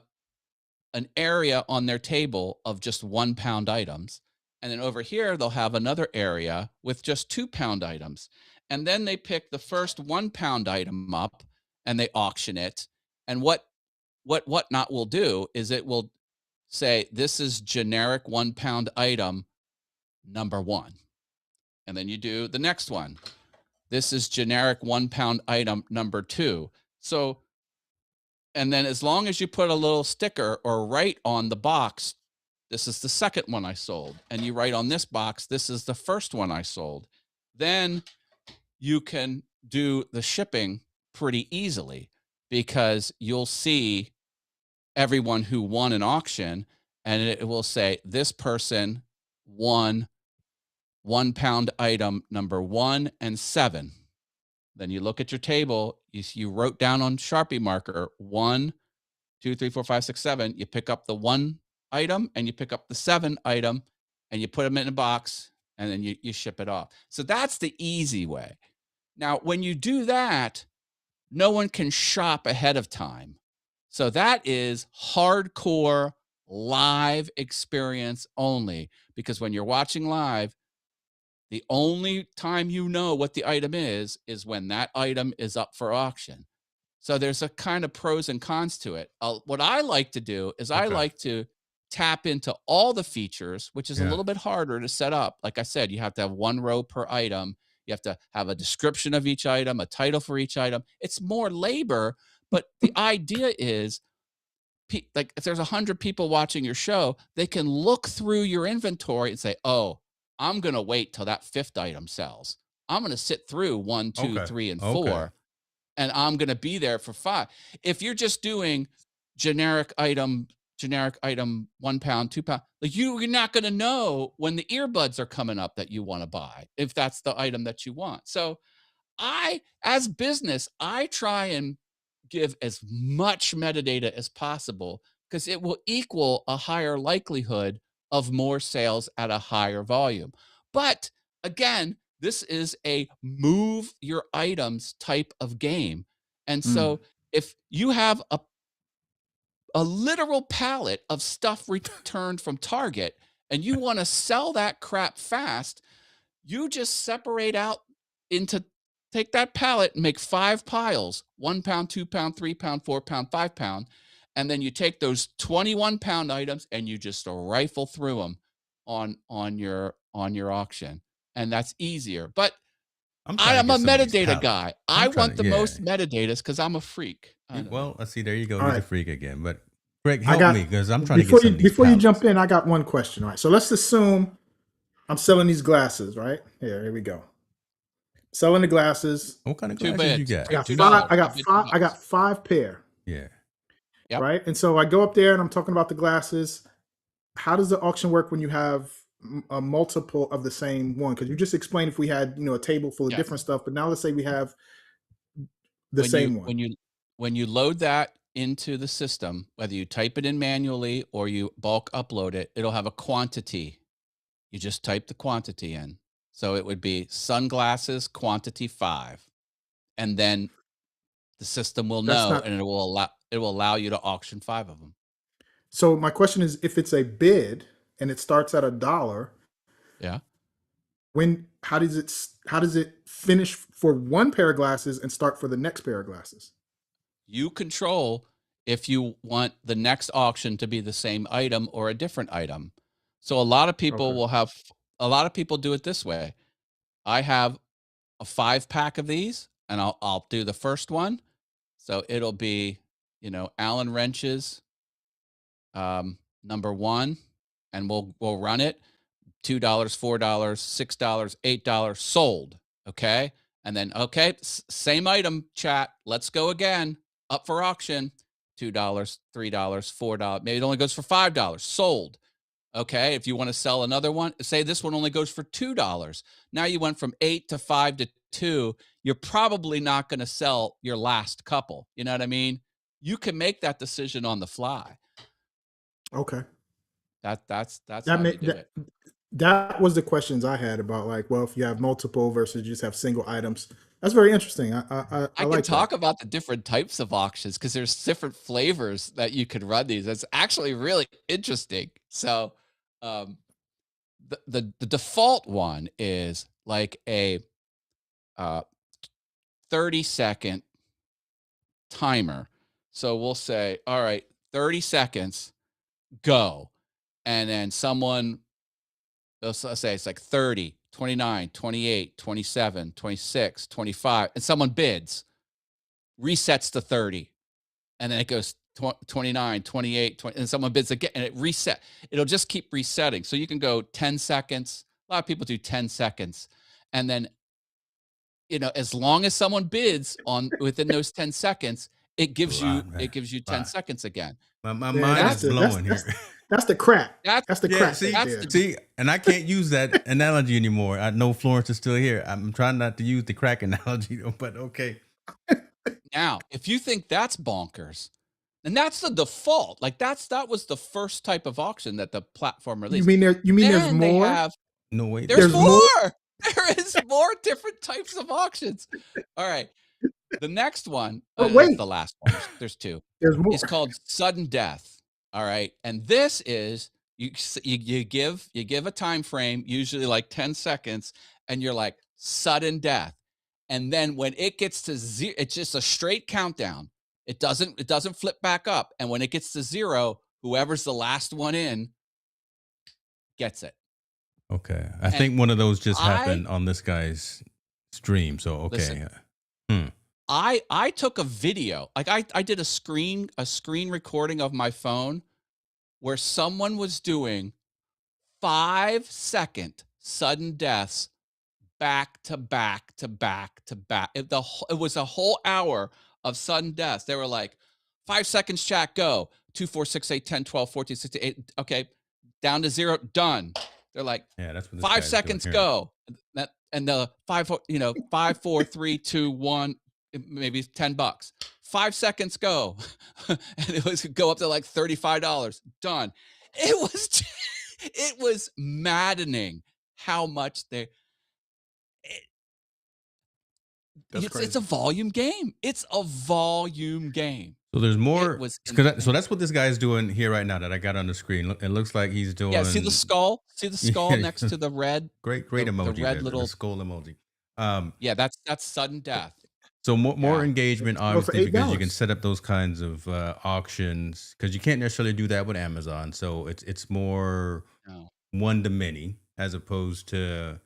an area on their table of just 1 pound items. And then over here, they'll have another area with just 2 pound items. And then they pick the first 1 pound item up and they auction it. And what whatnot will do is it will say, this is generic 1 pound item number one. And then you do the next one. This is generic 1 pound item number two. So, and then as long as you put a little sticker or write on the box, this is the second one I sold, and you write on this box, this is the first one I sold, then you can do the shipping pretty easily because you'll see everyone who won an auction and it will say this person won 1 pound item number 1 and 7. Then you look at your table, you wrote down on Sharpie marker 1, 2, 3, 4, 5, 6, 7. You pick up the 1 item and you pick up the 7 item and you put them in a box and then you ship it off. So that's the easy way. Now, when you do that, no one can shop ahead of time. So that is hardcore live experience only, because when you're watching live, the only time you know what the item is when that item is up for auction. So there's a kind of pros and cons to it. What I like to do is I Okay. like to tap into all the features, which is a Yeah. little bit harder to set up. Like I said, you have to have 1 row per item. You have to have a description of each item, a title for each item. It's more labor, but the idea is like if there's 100 people watching your show, they can look through your inventory and say, "Oh, I'm going to wait till that fifth item sells. I'm going to sit through one, two, Okay. three, and Okay. four, and I'm going to be there for 5." If you're just doing generic item, 1 pound, 2 pound, like you're not going to know when the earbuds are coming up that you want to buy, if that's the item that you want. So as business, I try and give as much metadata as possible because it will equal a higher likelihood of more sales at a higher volume. But again, this is a move your items type of game. And Mm. so if you have a literal pallet of stuff returned from Target and you want to sell that crap fast, you just separate out into take that pallet and make 5 piles, 1 pound, 2 pound, 3 pound, 4 pound, 5 pound. And then you take those 21 pound items and you just rifle through them on your auction. And that's easier. But I'm I trying to am a get some of these metadata pallets. guy. I I'm trying want to, the yeah. most metadatas because I'm a freak. I don't know. Well, let's see. There you go. All He's a right. freak again. But Greg, I help me got because I'm trying to get some of these before you jump pallets. in, I got one question. All right. So let's assume I'm selling these glasses, right? Here we go. Selling the glasses. What kind of Two glasses you bids. got? I got Two five. dollars. I I got bid five. I got $2. 5 pair, Yeah. Yep. right? And so I go up there and I'm talking about the glasses. How does the auction work when you have a multiple of the same one? Because you just explained if we had a table full of Yeah. different stuff, but now let's say we have the when you same one. when you when you load that into the system, whether you type it in manually or you bulk upload it, it'll have a quantity. You just type the quantity in. So it would be sunglasses quantity 5. And then the system will That's know not. and it will allow you to auction 5 of them. So my question is, if it's a bid and it starts at $1, Yeah. how does it finish for one pair of glasses and start for the next pair of glasses? You control if you want the next auction to be the same item or a different item. So Okay. a lot of people do it this way. I have a 5 pack of these and I'll do the first one. So it'll be, Allen wrenches, number 1. and we'll run it. $2, $4, $6, $8 sold. Okay. And then, okay, same item, chat. Let's go again. Up for auction. $2, $3, $4. Maybe it only goes for $5. Sold. Okay. If you want to sell another one, say this one only goes for $2. Now you went from 8 to 5 to 2. You're probably not going to sell your last couple. You know what I mean? You can make that decision on the fly. Okay. That's That how you make do that it. that was the questions I had about, like, well, if you have multiple versus just have single items. That's very interesting. I I can like that. talk about the different types of auctions because there's different flavors that you could run these. It's actually really interesting. So, um, the default one is like a 30-second timer. So we'll say, all right, 30 seconds, go. And then someone, let's say it's like 30, 29, 28, 27, 26, 25, and someone bids, resets to 30. And then it goes 29, 28, 20, and someone bids again, and it reset. It'll just keep resetting. So you can go 10 seconds. A lot of people do 10 seconds. And then, as long as someone bids on within those 10 seconds, it A gives you lot, man. it gives you A 10 lot. seconds again. My Man, mind is that's the that's blowing that's here. that's the crack. That's That's the Yeah, crack right see, that's there. the see, and I can't use that analogy anymore. I know Florence is still here. I'm trying not to use the crack analogy, but okay. now, if you think that's bonkers, and that's the default, like that was the first type of auction that the platform You released. mean there's Then they more? have No, wait, there's There's there's more. more? There is more different types of auctions. All right. The next one, But it's wait, the last one. There's two. there's more. It's called sudden death. All right. And this is you give a time frame, usually like 10 seconds, and you're like sudden death. And then when it gets to zero, it's just a straight countdown. It doesn't flip back up. And when it gets to zero, whoever's the last one in gets it. okay. I And think one of those just I happened on this guy's stream. So listen, okay. Hmm. I took a video. Like I did a screen recording of my phone where someone was doing 5-second sudden deaths back to back to back to back. It was a whole hour of sudden deaths. They were like 5 seconds, chat, go. 2, 4, 6, 8, 10, 12, 14, 16, 8. Okay, down to zero, done. They're like Yeah, that's what this 5 guy's doing seconds, here. go. And the 5, 4, 3, 2, 1, maybe $10. 5 seconds, go. And it was go up to like $35. Done. It was it was maddening how much they That's it's a crazy. volume game. It's a volume game. So there's It more. was So insane. that's what this guy's doing here right now that I got on the screen. It looks like he's Yeah, see the doing. skull? See the skull Yeah, next to the red great the emoji red there, the little skull emoji. Um, yeah, that's sudden death. so more Yeah. engagement, Go for obviously, eight because you can dollars. set up those kinds of auctions because you can't necessarily do that with Amazon. So it's more No. one to many as opposed to.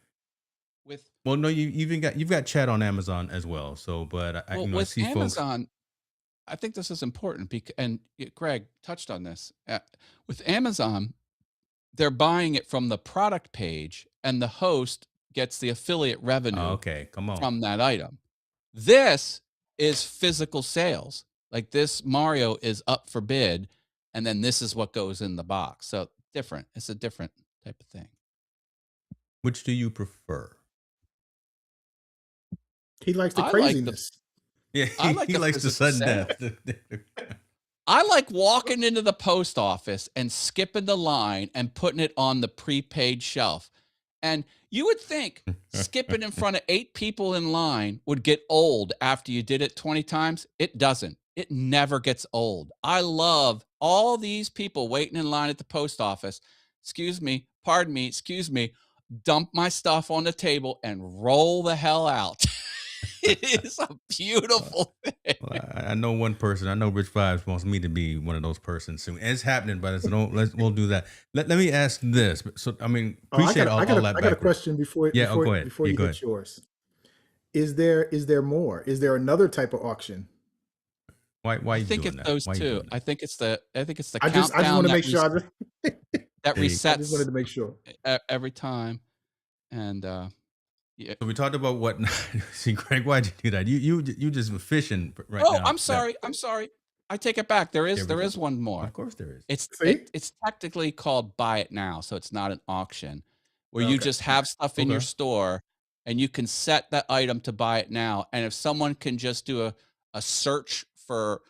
With Well, no, you've got chat on Amazon as well. So, but well, I with see folks. Amazon, I think this is important because and Greg touched on this. With Amazon, they're buying it from the product page and the host gets the affiliate Oh, revenue okay, come on. from that item. This is physical sales. Like this Mario is up for bid, and then this is what goes in the box. So different. It's a different type of thing. Which do you prefer? He likes the I like the craziness. Yeah, I like he the likes the physical sudden sale. death. I like walking into the post office and skipping the line and putting it on the prepaid shelf. And you would think skipping in front of 8 people in line would get old after you did it 20 times. It doesn't. It never gets old. I love all these people waiting in line at the post office. Excuse me, pardon me, excuse me, dump my stuff on the table and roll the hell out. It is a beautiful thing. Well, I know one person. I know Rich Vibes wants me to be one of those persons soon. And it's happening, but it's, don't we'll do that. Let me ask this. So I mean, Oh, I appreciate got all that I got a background. question before Yeah. Oh, go ahead. Yeah, you go hit ahead. yours. Is there more? Is there another type of auction? Why I you think doing it's that? those Why you two. doing I that? think it's the I just want countdown to that make we sure. that Hey, I just wanted resets to make sure. every time, and yeah. so we talked about what not. See, Greg, why'd you do that? You just fishing right Oh, now I'm for that. sorry. I'm sorry. I take it back. There There is we there go. is one more. Of course there is. See? It's technically called buy it now, so it's not an auction, where you Okay. just have stuff in your Okay. store and you can set that item to buy it now. And if someone can just do a search for,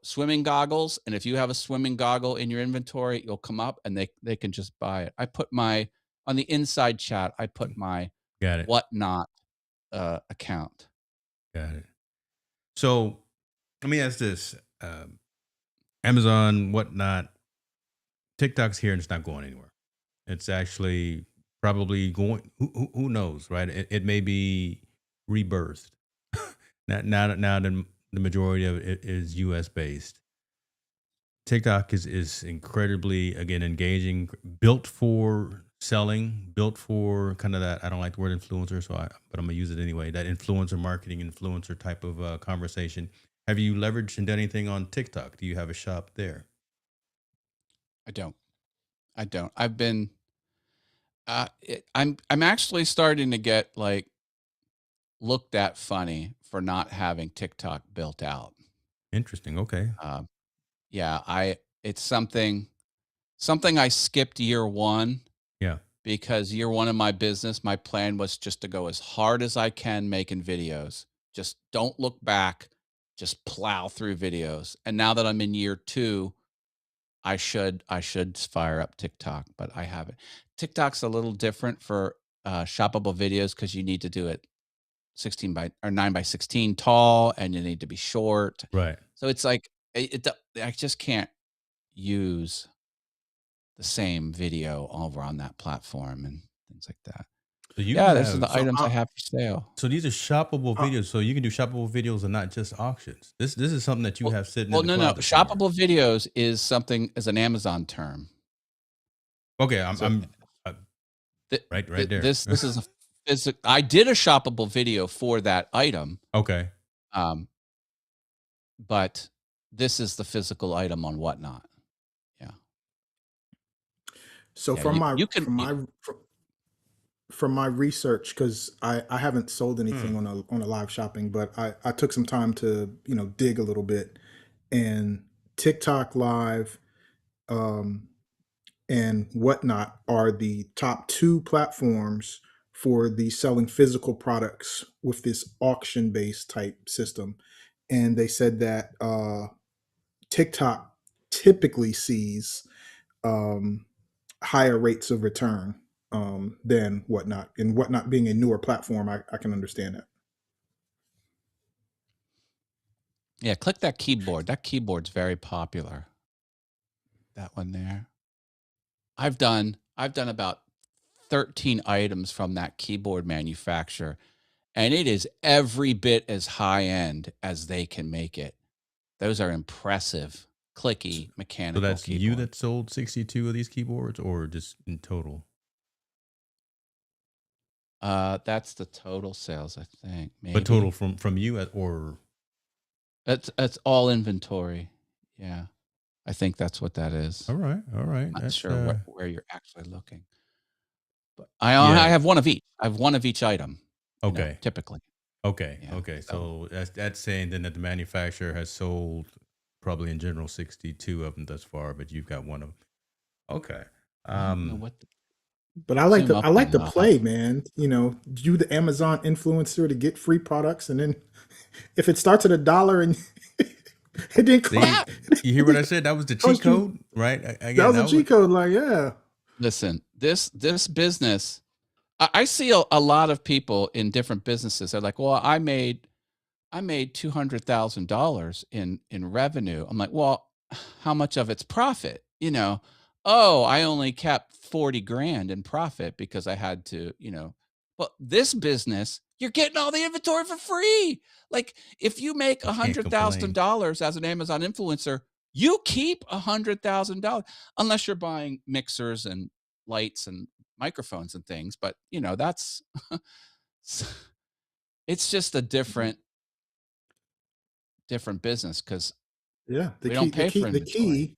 swimming goggles, and if you have a swimming goggle in your inventory, you'll come up and they can just buy it. I put my on the inside chat, I put my Got it. whatnot account. Got it. So let me ask this: Amazon, whatnot, TikTok's here and it's not going anywhere. It's actually probably going. Who knows, right? It may be rebirthed. Now the majority of it is U.S. based. TikTok is incredibly again engaging, built for selling, built for kind of that. I don't like the word influencer, but I'm gonna use it anyway. That influencer marketing, influencer type of conversation. Have you leveraged and done anything on TikTok? Do you have a shop there? I don't. I don't. I've been I'm actually starting to get like looked at funny for not having TikTok built out. Interesting. Okay. Um, yeah, I it's something I skipped year one Yeah. because year one of my business, my plan was just to go as hard as I can making videos. Just don't look back, just plow through videos. And now that I'm in year two, I should fire up TikTok, but I haven't. TikTok's a little different for shoppable videos because you need to do it 16 by or 9 by 16 tall, and you need to be short. Right. So it's like I just can't use the same video over on that platform and things like that. So you Yeah, those are the have. So items I have for sale. So these are shoppable uh, videos. So you can do shoppable videos and not just auctions. This is something that you Well, have sitting in well, the no, no. closet somewhere. Shoppable videos is an Amazon term. Okay, So uh, th- right there. this is a I did a shoppable video for that item, Okay. um, but this is the physical item on Whatnot. Yeah, so yeah. from my You can from my research, because I haven't sold Hmm. anything on a live shopping, but I took some time to dig a little bit, and TikTok Live um, and Whatnot are the top two platforms for the selling physical products with this auction based type system. And they said that TikTok typically sees um, higher rates of return than Whatnot. And Whatnot being a newer platform, I can understand that. yeah. Click that keyboard. That keyboard's very popular. That one there. I've done about 13 items from that keyboard manufacturer, and it is every bit as high end as they can make it. Those are impressive, clicky So mechanical that's you keyboard. that sold 62 of these keyboards, or just in total? That's the total sales, I think. But total Maybe from you or that's all inventory. Yeah, I think that's what that is. all right, all right. Not That's sure where you're actually looking, but I yeah. have one of each. I have one of each item. Okay. Typically, Okay. yeah. Okay. So So that's saying then that the manufacturer has sold probably in general 62 of them thus far, but you've got one of them. Okay. I don't know Um what. But Zoom I up on like it. to I'll have play, man. You the Amazon influencer to get free products, and then if it starts at a dollar and it didn't see, yeah. cost, you hear what I said? That was the cheat cost you, code, right? that Again, was a that was cheat code. Like, yeah, Listen, this business. I see a lot of people in different businesses. They're like, "Well, I made $200,000 in revenue." I'm like, "Well, how much of it's profit?" "Oh, I only kept 40 grand in profit because I had to." Well, this business, you're getting all the inventory for free. Like if you make you can't complain. $100,000 as an Amazon influencer, you keep $100,000 unless you're buying mixers and lights and microphones and things, but that's it's just a different business because yeah. we don't pay for The inventory. key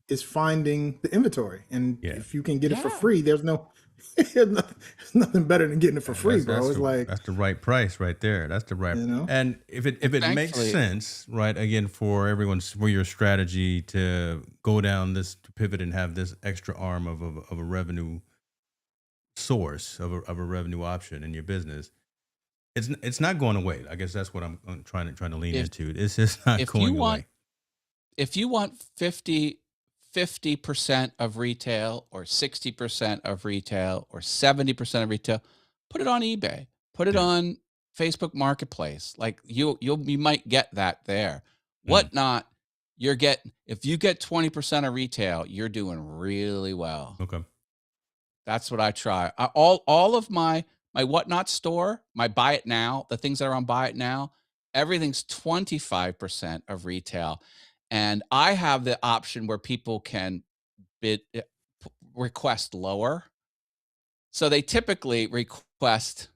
is finding the inventory, and Yeah. if you can get it for Yeah, free, there's no there's nothing better than getting it for free, bro. It's like, That's the right price right there. That's the right. you know, And and if it makes thankfully sense, right? Again, for everyone's for your strategy to go down this to pivot and have this extra arm of a revenue source of a revenue option in your business, it's not going away. I guess that's what I'm trying to lean if into. It's just not if you going want away. if you want 50% of retail or 60% of retail or 70% of retail, put it on eBay. Put it Yeah. on Facebook Marketplace. Like you might get that there. Mm, Whatnot, you're getting if you get 20% of retail, you're doing really well. okay. That's what I try. All of my Whatnot store, my Buy It Now, the things that are on Buy It Now, everything's 25% of retail, and I have the option where people can bid request lower. So they typically request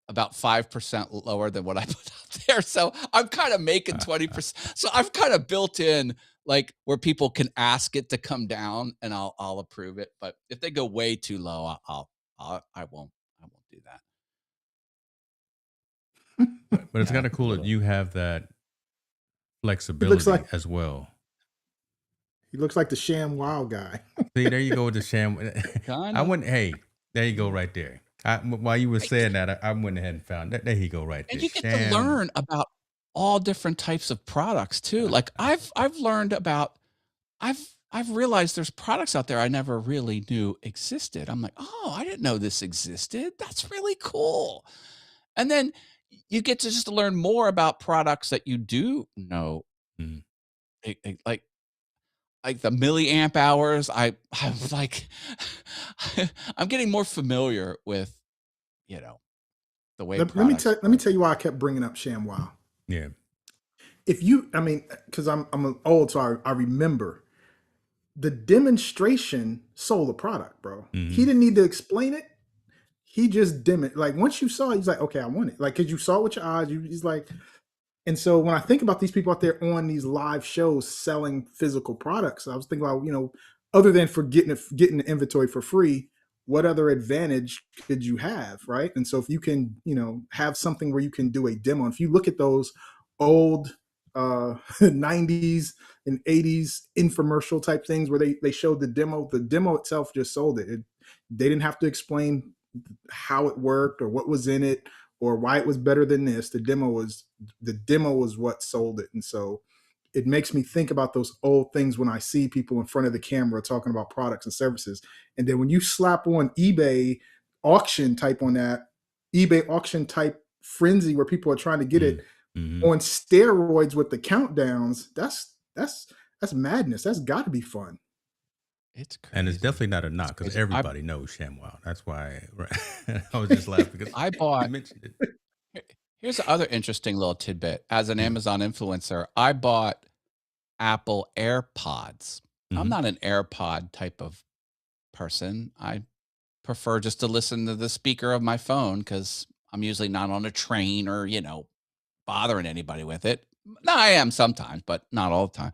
about 5% lower than what I put out there. So I'm kind of making Uh, 20%. So I've kind of built in like where people can ask it to come down and I'll approve it. But if they go way too low, I won't do that. but it's yeah, kind of cool that but you have that he looks flexibility like as well. he looks like the Sham Wow guy. See, there you go with the sham. Kind I of. wouldn't. Hey, there you go right there. While you were saying that, I went ahead and found that. There you go right And there. you get to Sham. learn about all different types of products too. Like I've learned about I've realized there's products out there I never really knew existed. I'm like, "Oh, I didn't know this existed. That's really cool." And then you get to just learn more about products that you do know, Mhm. like the milliamp hours. I'm like, I'm getting more familiar with, you know, the way products Let me work. tell you why I kept bringing up Sham Wow. Yeah. If you, I mean, because I'm old, so I remember the demonstration sold the product, bro. He Hmm. didn't need to explain it. He just like once you saw it, he's like, okay, I want it. Like, cause you saw it with your eyes. He's like, and so when I think about these people out there on these live shows selling physical products, I was thinking about, other than for getting the inventory for free, what other advantage could you have, right? And so if you can, have something where you can do a demo. And if you look at those old 90s and 80s infomercial type things where they showed the demo itself just sold it. They didn't have to explain how it worked or what was in it or why it was better than this. The demo was what sold it. And so it makes me think about those old things when I see people in front of the camera talking about products and services. And then when you slap on auction type on that, eBay auction type frenzy where people are trying to get it Hmm. on steroids with the countdowns, that's madness. That's got to be fun. It's And it's crazy. definitely not a It's knock because crazy. everybody knows ShamWow. That's why right? I was just laughing because I you bought mentioned it. here here's the other interesting little tidbit. As an Yeah. Amazon influencer, I bought Apple AirPods. I'm Hmm. not an AirPod type of person. I prefer just to listen to the speaker of my phone because I'm usually not on a train or, bothering anybody with it. No, I am sometimes, but not all the time.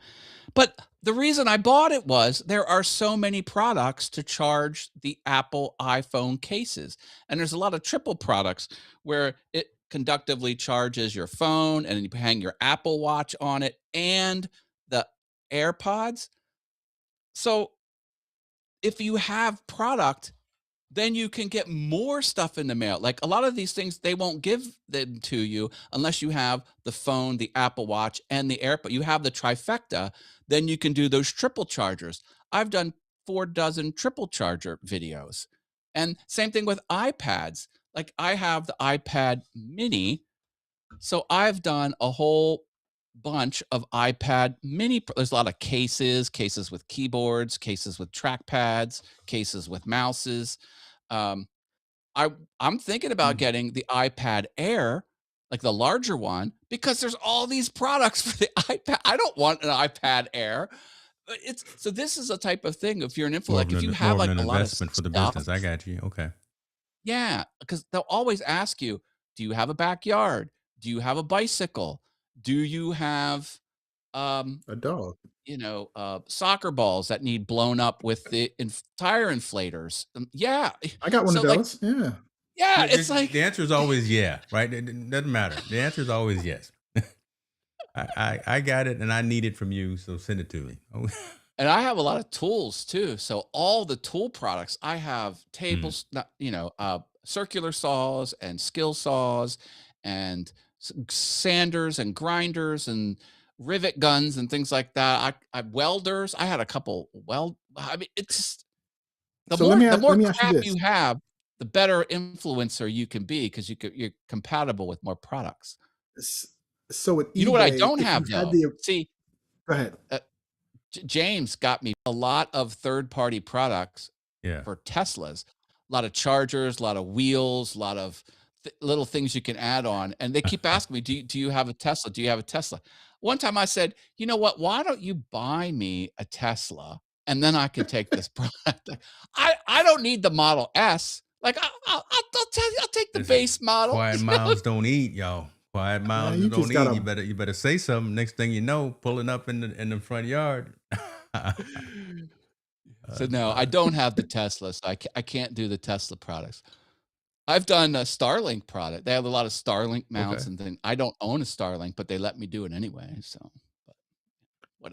But the reason I bought it was there are so many products to charge the Apple iPhone cases. And there's a lot of triple products where it conductively charges your phone and you hang your Apple Watch on it and the AirPods. So if you have product, then you can get more stuff in the mail. Like a lot of these things, they won't give them to you unless you have the phone, the Apple Watch, and the AirPod. You have the trifecta, then you can do those triple chargers. I've done 4 dozen triple charger videos. And same thing with iPads. Like I have the iPad mini, so I've done a whole bunch of iPad mini. There's a lot of cases with keyboards, cases with trackpads, cases with mouses. Um, I I'm thinking about Mm. getting the iPad Air, like the larger one, because there's all these products for the iPad. I don't want an iPad Air. It's so this is a type of thing. If you're an info, like if you More have of like an a lot of investment for the stuff, business. I got you. Okay. yeah, because they'll always ask you, do you have a backyard? Do you have a bicycle? Do you have um A dog. soccer balls that need blown up with the tire inflators. Yeah. I got one of So like, those. Yeah. yeah, it's The like, answer is always yeah, right? It doesn't matter. The answer is always yes. I got it and I need it from you, so send it to me. Oh, and I have a lot of tools too. So all the tool products, I have mm, tables, circular saws and skill saws and sanders and grinders and rivet guns and things like that. I welders. I had a couple I mean, it's just So let me the more let me ask you crap this. you have, the better influencer you can be because you're compatible with more products. S- So with You know what I eBay, don't if you have had though? the See, go ahead. uh, James got me a lot of third-party products yeah. for Teslas. A lot of chargers, a lot of wheels, a lot of little things you can add on, and they keep asking me, "Do you have a Tesla? Do you have a Tesla?" One time I said, "You know what? Why don't you buy me a Tesla, and then I can take this product." Like, I don't need the Model S. Like, I'll tell you, I'll take the Listen, base model. quiet mouths don't eat, y'all. Quiet Yeah, mouths you just don't eat. gotta. You better say something. Next thing you know, pulling up in the front yard. So, That's no, I fine. don't have the Tesla, so I can't do the Tesla products. I've done a Starlink product. They have a lot of Starlink mounts Okay. and things. I don't own a Starlink, but they let me do it anyway, so, but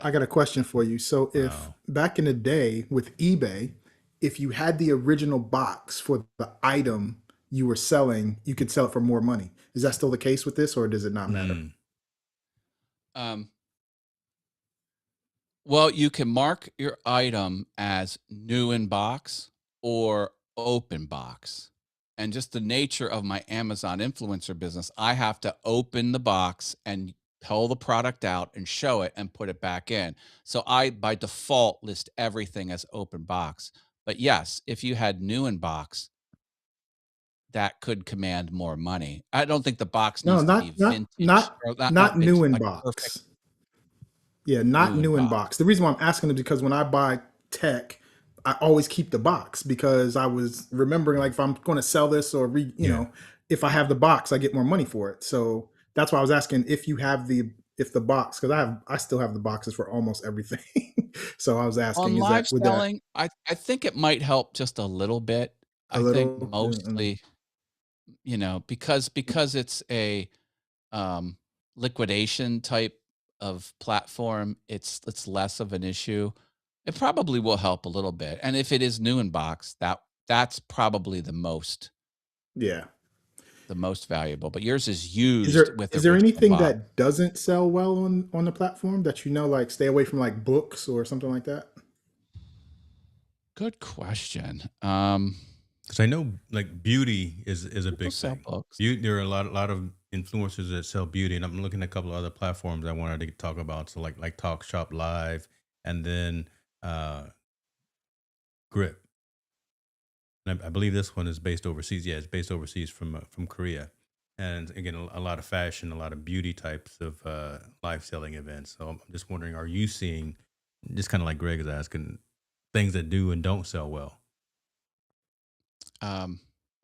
I whatever. got a question for you. So if Wow. back in the day with eBay, if you had the original box for the item you were selling, you could sell it for more money. Is that still the case with this, or does it not matter? Mm, Um, well, you can mark your item as new in box or open box. And just the nature of my Amazon influencer business, I have to open the box and pull the product out and show it and put it back in. So I, by default, list everything as open box. But yes, if you had new in box, that could command more money. I don't think the box No, needs to be vintage or not not new vintage, in like perfect box. Yeah, not new in new in box. box. The reason why I'm asking is because when I buy tech, I always keep the box because I was remembering like if I'm going to sell this or yeah. if I have the box, I get more money for it. So that's why I was asking if you have the box because I still have the boxes for almost everything. So I was On asking, is live that would that selling, I think it might help just a little bit. a I think little? mostly, because it's a, um, liquidation type of platform, it's less of an issue. It probably will help a little bit, and if it is new in box, that's probably Yeah. the most valuable, but yours is used Is with there original anything box. that doesn't sell well on the platform that like stay away from like books or something like that? Good question. Because I know like beauty is a People big sell thing. books. Beauty, there are a lot of influencers that sell beauty, and I'm looking at a couple of other platforms I wanted to talk about. So like Talk Shop Live, and then uh, Grip. And I believe this one is based overseas. Yeah, it's based overseas from Korea. And again, a lot of fashion, a lot of beauty types of live selling events. So I'm just wondering, are you seeing, just kind of like Greg is asking, things that do and don't sell well? Um,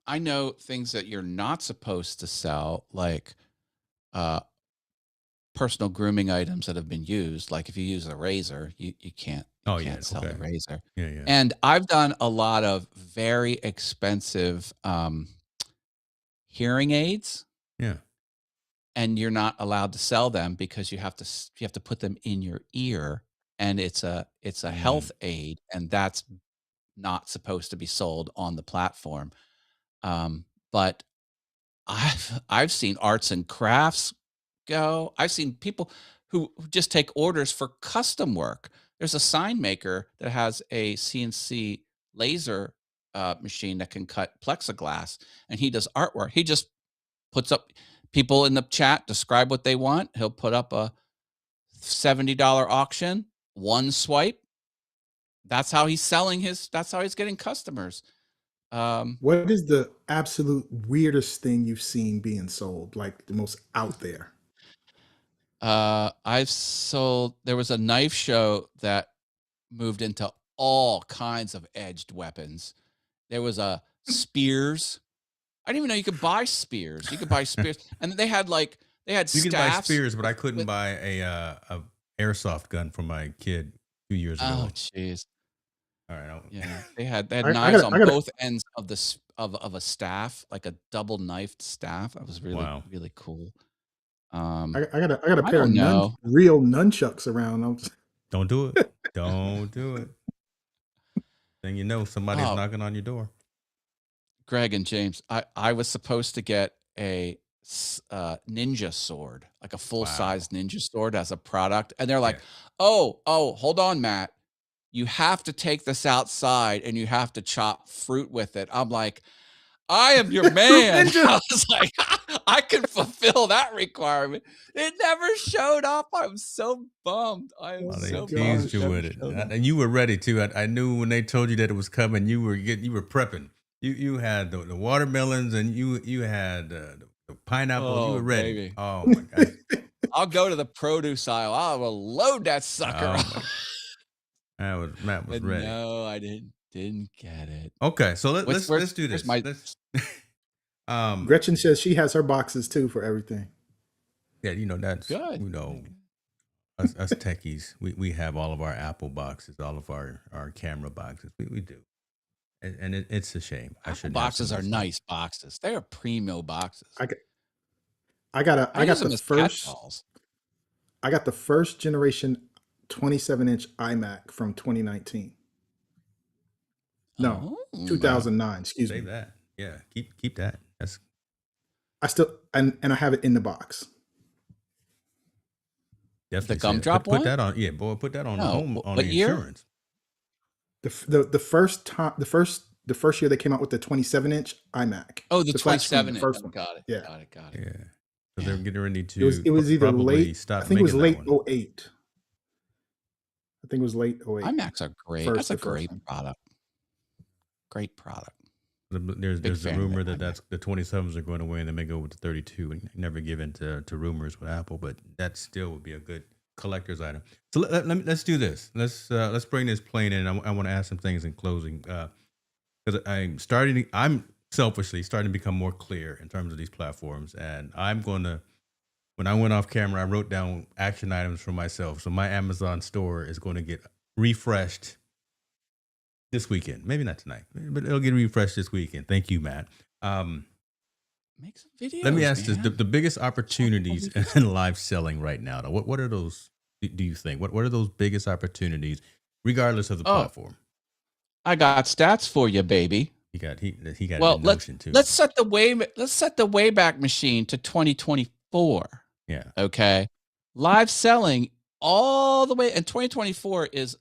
I know things that you're not supposed to sell, like, uh, personal grooming items that have been used. Like if you use a razor, you Oh yeah, can't sell the okay, razor. yeah, yeah, And I've done a lot of very expensive, hearing aids, yeah. and you're not allowed to sell them because you have to put them in your ear, and it's a Mm, health aid, and that's not supposed to be sold on the platform. But I've seen arts and crafts go. I've seen people who just take orders for custom work. There's a sign maker that has a CNC laser, machine that can cut plexiglass, and he does artwork. He just puts up people in the chat describe what they want. He'll put up a $70 auction, one swipe. That's how he's getting customers. Um, What is the absolute weirdest thing you've seen being sold? Like the most out there? I've sold there was a knife show that moved into all kinds of edged weapons. There was a spears. I didn't even know you could buy spears. You could buy spears, and they had you can buy staffs spears, but I couldn't with buy airsoft gun for my kid 2 years Oh, ago. jeez. All right, Yeah, they had I knives gotta, on I gotta, both ends of of a staff, like a double knifed staff. That was really, wow, really cool. I got a I pair of don't know. real nunchucks around. don't do it, don't do it. Then you know somebody's Oh, knocking on your door. Greg and James, I was supposed to get a ninja sword, like a full size Wow, ninja sword as a product, and they're like, yeah. "Oh, hold on, Matt. You have to take this outside and you have to chop fruit with it." I'm like, I am your Fruit man. Ninja. I was like, I can fulfill that requirement. It never showed up. I'm so bummed. I am Oh Oh, my they so bummed it teased gosh. you never with it, showed up. and you were ready too. I knew when they told you that it was coming, you were prepping. You had the watermelons, and you had the pineapples. You Oh, were ready. baby. Oh my gosh. I'll go to the produce aisle. I will load that sucker Oh up. my. Matt was But ready. no, I didn't get it. Okay, so What's let's do where's this. my Let's um Gretchen says she has her boxes too for everything. yeah, that's good. Good, good. us techies. We have all of our Apple boxes, all of our camera boxes. We do, and it's a shame. I Apple shouldn't have some boxes of are this stuff. nice boxes. They are primo boxes. I got, I use them as catch-alls. I got the first generation 27-inch iMac from 2019. No, Oh. Wow, 2009. Excuse save me. that. Yeah, keep that. That's I still and I have it in the box. The definitely say gumdrop put one? that on. Yeah, boy, put that on the No. home on What the year? insurance. The first time the first year they came out with the 27-inch iMac, Oh, the the flat screen, the 27 inch. first Oh, one. got it. Yeah, Got it. Got it. Yeah, because they're Yeah. getting ready it was to it was either probably late. I stop think it was making that late one. '08. I think it was late '08. iMacs are great. That's First a the first great one. product. Great product. There's Big a fan of the rumor that iMac. the 27s are going away and they may go with the 32 and never give in to rumors with Apple, but that still would be a good collector's item. So let's do this. Let's bring this plane in. I want to ask some things in closing because I'm selfishly starting to become more clear in terms of these platforms, and I'm going to. When I went off camera, I wrote down action items for myself. So my Amazon store is going to get refreshed this weekend. Maybe not tonight, but it'll get refreshed this weekend. Thank you, Matt. Um, Make some Let me videos, ask this: man. the biggest Shoppable opportunities videos. in live selling right now. Though, what are those? Do you think what are those biggest opportunities, regardless of the Oh, platform? I got stats for you, baby. He got it Well, in Notion too. let's set the Wayback Machine to 2024. Yeah. Okay. Live selling all the way, and 2024 is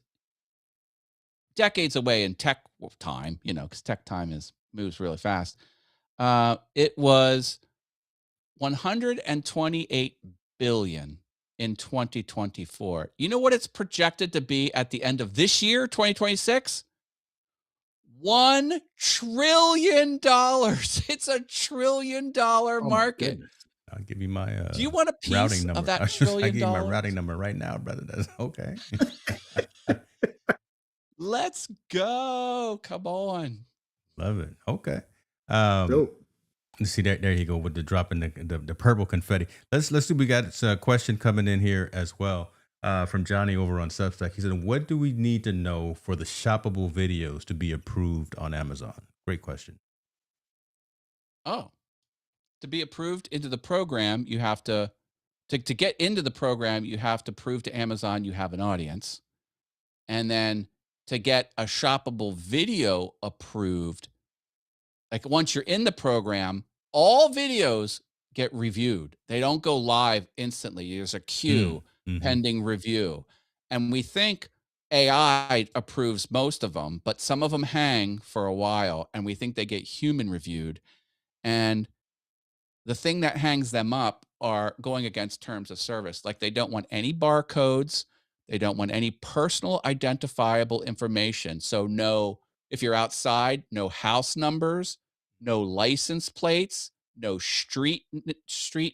decades away in tech time, because tech time moves really fast. It was 128 billion in 2024. You know what it's projected to be at the end of this year, 2026? $1 trillion. It's a $1 trillion Oh my market. goodness. I'll give you my Do you want a piece routing of number. that I trillion give you my routing dollars? number right now, brother. That's okay. Let's go. Come on. Love it. Okay. Um, Dope. let's see there you go with the drop in the purple confetti. Let's see. We got a question coming in here as well from Johnny over on Substack. He said, "What do we need to know for the shoppable videos to be approved on Amazon?" Great question. Oh, to be approved into the program, you have to get into the program, you have to prove to Amazon you have an audience. And then to get a shoppable video approved, like once you're in the program, all videos get reviewed. They don't go live instantly. There's a Mm, queue hmm. pending review. And we think AI approves most of them, but some of them hang for a while and we think they get human reviewed. And the thing that hangs them up are going against terms of service. Like they don't want any barcodes, they don't want any personal identifiable information. So no, if you're outside, no house numbers, no license plates, no street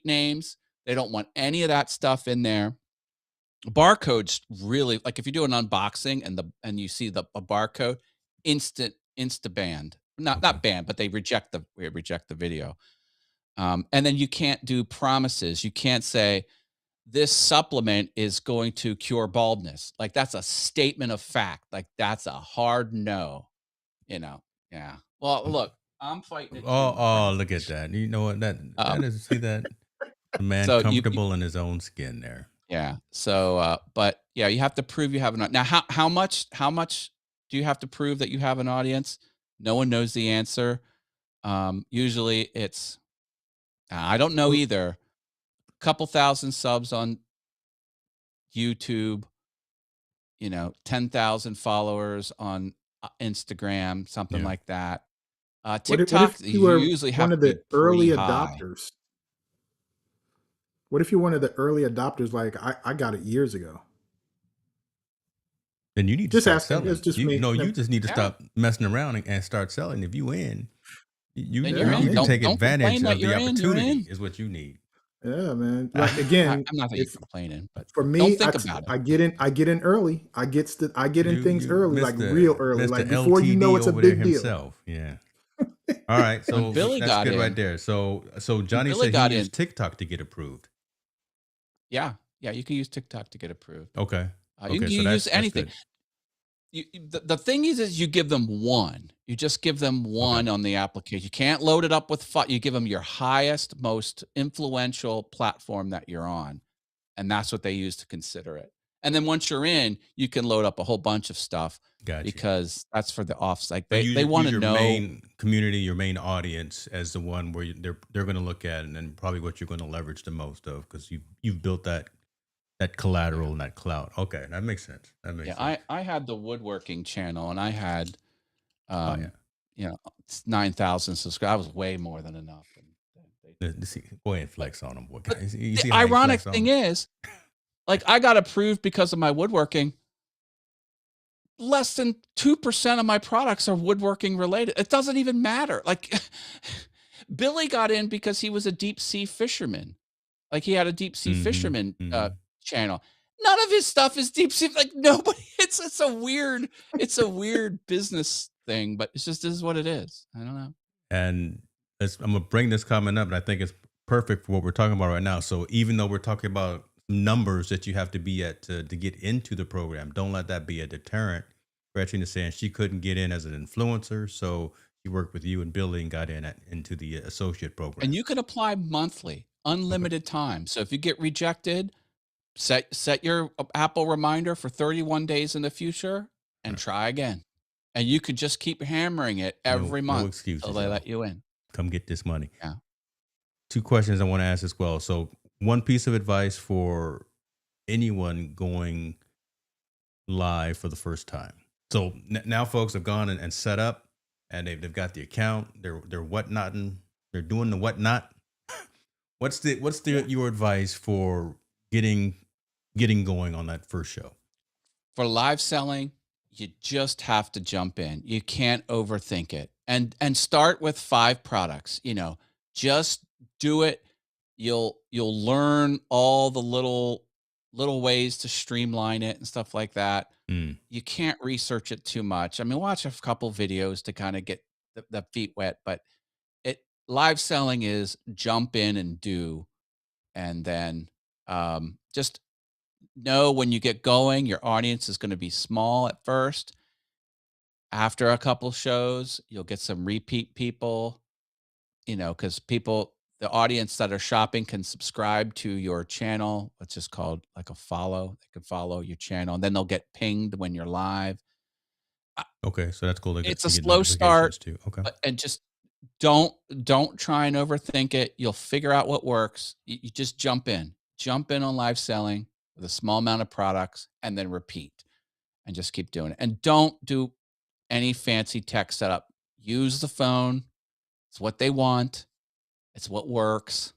names. They don't want any of that stuff in there. Barcodes really, like if you do an unboxing and you see a barcode, insta banned. Okay. Not banned, but they reject the video. And then you can't do promises. You can't say this supplement is going to cure baldness. Like that's a statement of fact. Like that's a hard no, you know. Yeah. Well, look, I'm fighting it too, Oh, my oh, friend. look at that. You know what? That Um, is, see that, the man so you comfortable in his own skin there. yeah. So but yeah, you have to prove you have an now how much do you have to prove that you have an audience? No one knows the answer. Usually it's I don't know Well, either. Couple thousand subs on YouTube, 10,000 followers on Instagram, something Yeah. like that. what if TikTok, you you were usually have one to of be the early pretty high. adopters? What if you're one of the early adopters? Like I got it years ago. Then you need to Just start asking. It's selling. just You me. know, you No, just need to Yeah, stop messing around and start selling. If you in, you then you you're yeah, I'm in. need to in. take Don't advantage complain that of the you're in. You're opportunity. in. Is what you need. Yeah, man. Like again, I'm not that you're if complaining, but for don't me, think about it. I get in early. I get in things You early, like real early, Mr. like before you know LTD it's a over there big deal. himself. Yeah. All right. When So Billy that's got good right in, there. So when Johnny Billy said he got in, used TikTok to get approved. yeah, yeah, you can use TikTok to get approved. Okay. You can So use that's anything. good. The thing is you give them one. You just give them Okay. one on the application. You can't load it up with you give them your highest, most influential platform that you're on, and that's what they use to consider it. And then once you're in, you can load up a whole bunch of stuff Got you. because that's for the offs. Like So they want use to your know. main community, your main audience as the one where they're going to look at, and then probably what you're going to leverage the most of because you've built that Yeah, collateral and that clout. Okay, that makes sense. That yeah. makes sense. I had the woodworking channel, and I had Oh yeah. um, you know 9,000 subscribers. I was way more than enough, and they didn't. See, go ahead and But flex on them, boy. but You the see how he ironic flex on thing them? is, like, I got approved because of my woodworking. Less than 2% of my products are woodworking related. It doesn't even matter. Like, Billy got in because he was a deep sea fisherman. Like, he had a deep sea Mm-hmm. fisherman Mm-hmm. channel. None of his stuff is deep sea. Like, nobody. It's a weird business thing, but it's just this is what it is. I don't know. And I'm gonna bring this comment up, and I think it's perfect for what we're talking about right now. So even though we're talking about numbers that you have to be at to get into the program, don't let that be a deterrent. Gretchen is saying she couldn't get in as an influencer, so she worked with you and Billy and got into the associate And program. you can apply monthly, Okay, unlimited time. So if you get rejected, set your Apple reminder for 31 days in the future all and right. try again. And you could just keep hammering it every No month till excuses, they y'all. let you in. Come get this money. Yeah. Two questions I want to ask as well. So one piece of advice for anyone going live for the first time. So now folks have gone and set up, and they've got the account. They're whatnotting. They're doing the whatnot. What's Yeah. your advice for getting going on that first show? For live selling, you just have to jump in. You can't overthink it. And start with 5 products, Just do it. You'll learn all the little ways to streamline it and stuff like that. Mm, You can't research it too much. I mean, watch a couple videos to kind of get the feet wet, but it live selling is jump in and do, and then just know when you get going, your audience is going to be small at first. After a couple shows, you'll get some repeat people, because the audience that are shopping can subscribe to your channel, which is called like a follow. They can follow your channel, and then they'll get pinged when you're live. Uh, okay, so that's cool It's a to get slow notifications start, too. Okay, and just don't try and overthink it. You'll figure out what works. You just jump in on live selling with a small amount of products, and then repeat, and just keep doing it. And don't do any fancy tech setup. Use the phone. It's what they want. It's what works.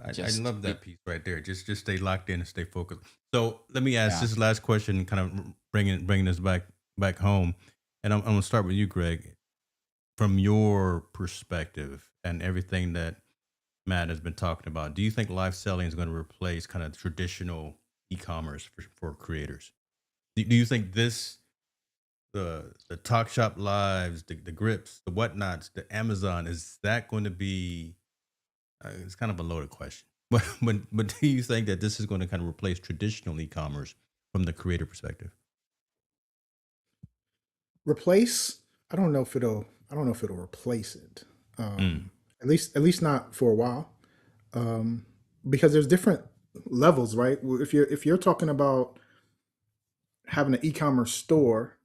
I Just love that piece right there. Just stay locked in and stay focused. So let me ask yeah. this last question, kind of bringing this back home, and I'm gonna start with you, Greg. From your perspective and everything that Matt has been talking about, do you think live selling is going to replace kind of traditional e-commerce for creators? Do you think the talk shop lives, the grips, the whatnots, the Amazon, is that going to be? It's kind of a loaded question. But do you think that this is going to kind of replace traditional e-commerce from the creator perspective? Replace? I don't know if it'll. I don't know if it'll replace it. Mm. At least not for a while, um, because there's different levels, right? If you're talking about having an e-commerce store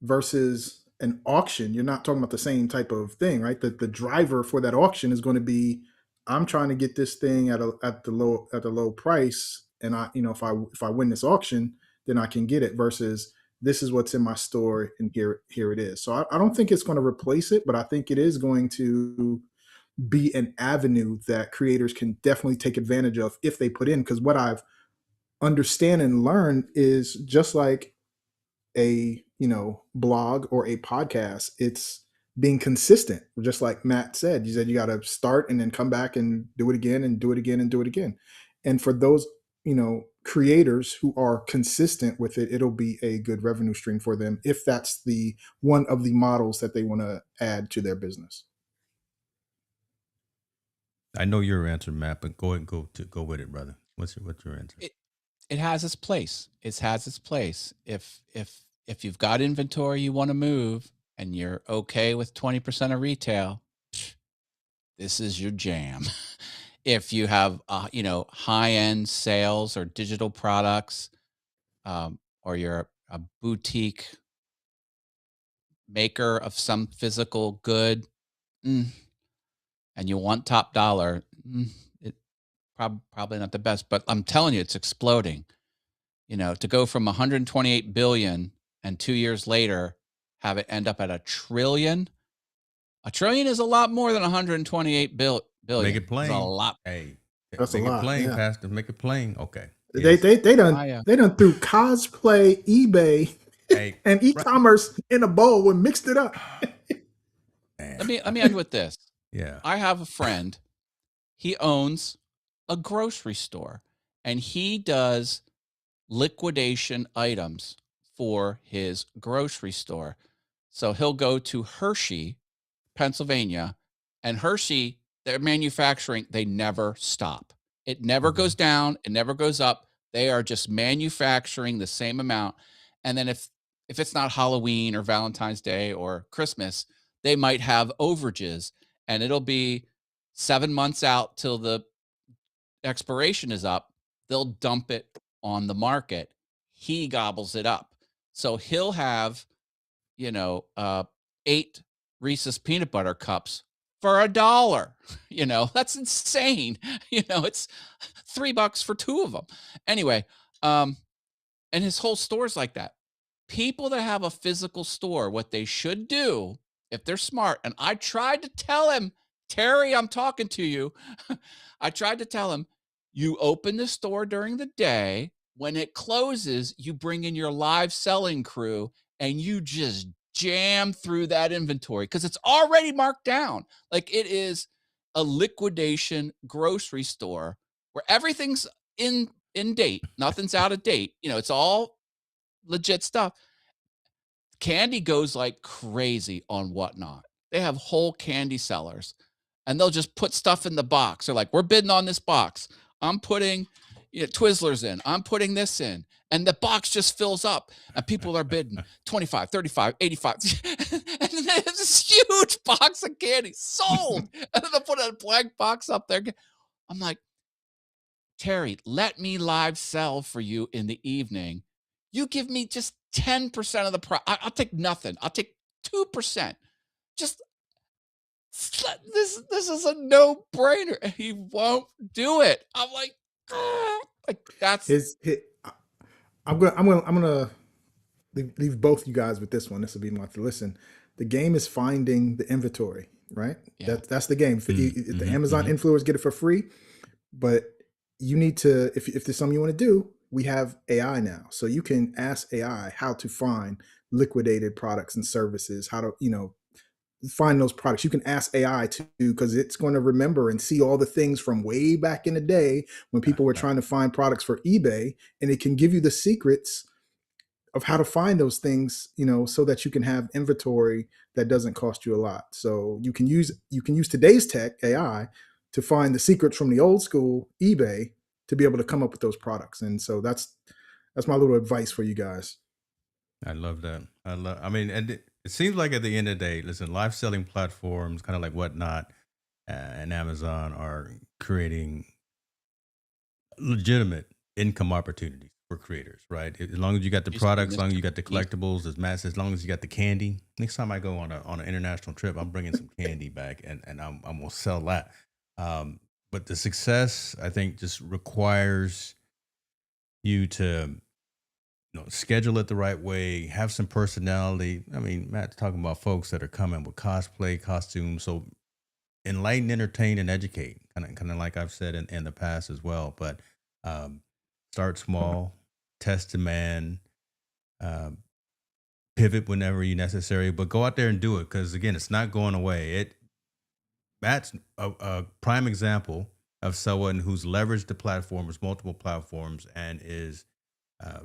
versus an auction, you're not talking about the same type of thing, right? The driver for that auction is going to be, I'm trying to get this thing at the low price, and if I win this auction, then I can get it. Versus this is what's in my store, and here it is. So I don't think it's going to replace it, but I think it is going to be an avenue that creators can definitely take advantage of if they put in. Because what I've understand and learned is just like a blog or a podcast, it's being consistent. Just like Matt said, you said you got to start and then come back and do it again and do it again and do it again. And for those creators who are consistent with it, it'll be a good revenue stream for them if that's the one of the models that they want to add to their business. I know your answer, Matt, but go ahead and go with it, brother. What's your answer? It has its place. It has its place. If you've got inventory you want to move and you're okay with 20% of retail, this is your jam. If you have high end sales or digital products, or you're a boutique maker of some physical good, mm, and you want top dollar, it probably not the best. But I'm telling you, it's exploding. To go from 128 billion and 2 years later have it end up at a trillion. A trillion is a lot more than 128 Make billion. it It's a plain. lot. Hey, That's a make it lot. plain, Yeah. Pastor. Make it plain. Okay. They Yes. they they done I they done threw cosplay, eBay, Hey, and right. e-commerce in a bowl and mixed it up. let Man. me end with this. Yeah. I have a friend. He owns a grocery store, and he does liquidation items for his grocery store. So he'll go to Hershey, Pennsylvania, and Hershey, their manufacturing, they never stop. It never Mhm. goes down, it never goes up. They are just manufacturing the same amount. And then if it's not Halloween or Valentine's Day or Christmas, they might have overages, and it'll be 7 months out till the expiration is up. They'll dump it on the market. He gobbles it up. So he'll have, you know, uh, 8 Reese's peanut butter cups for $1. That's insane. It's $3 for 2 of them. Anyway, um, and his whole store's like that. People that have a physical store, what they should do, if they're smart, and I tried to tell him, Terry, I'm talking to you. I tried to tell him, you open the store during the day. When it closes, you bring in your live selling crew and you just jam through that inventory because it's already marked down. Like it is a liquidation grocery store where everything's in date, nothing's out of date. It's all legit stuff. Candy goes like crazy on Whatnot. They have whole candy sellers, and they'll just put stuff in the box. They're like, we're bidding on this box. I'm putting Twizzlers in. I'm putting this in. And the box just fills up, and people are bidding 25, 35, 85. And then there's this huge box of candy sold. And then they'll put a blank box up there. I'm like, Terry, let me live sell for you in the evening. You give me just 10% of the price. I'll take nothing. I'll take 2%. Just this is a no-brainer. And he won't do it. I'm like, like that's I'm gonna leave both you guys with this one. This will be my listen. The game is finding the inventory, right? yeah. That's the game. If the Amazon influencers get it for free, but you need to, if there's something you want to do, we have AI now, so you can ask AI how to find liquidated products and services, how to find those products. You can ask AI to, because it's going to remember and see all the things from way back in the day when people were trying to find products for eBay, and it can give you the secrets of how to find those things, so that you can have inventory that doesn't cost you a lot. So you can use today's tech AI to find the secrets from the old school eBay to be able to come up with those products. And so that's my little advice for you guys. I love that. I mean, and it seems like at the end of the day, listen, live selling platforms, kind of like Whatnot and Amazon, are creating legitimate income opportunities for creators, right? As long as you got the Used to be products, as long as Mr. you got the Beast. collectibles, as long as you got the candy. Next time I go on an international trip, I'm bringing some candy back, and I'm gonna sell that. Um, but the success, I think, just requires you to schedule it the right way, have some personality. I mean, Matt's talking about folks that are coming with cosplay, costumes. So enlighten, entertain, and educate. Kind of like I've said in the past as well. But um, start small, test demand, um, pivot whenever you necessary, but go out there and do it because again, it's not going away. Matt's a prime example of someone who's leveraged the platforms, multiple platforms, and is uh,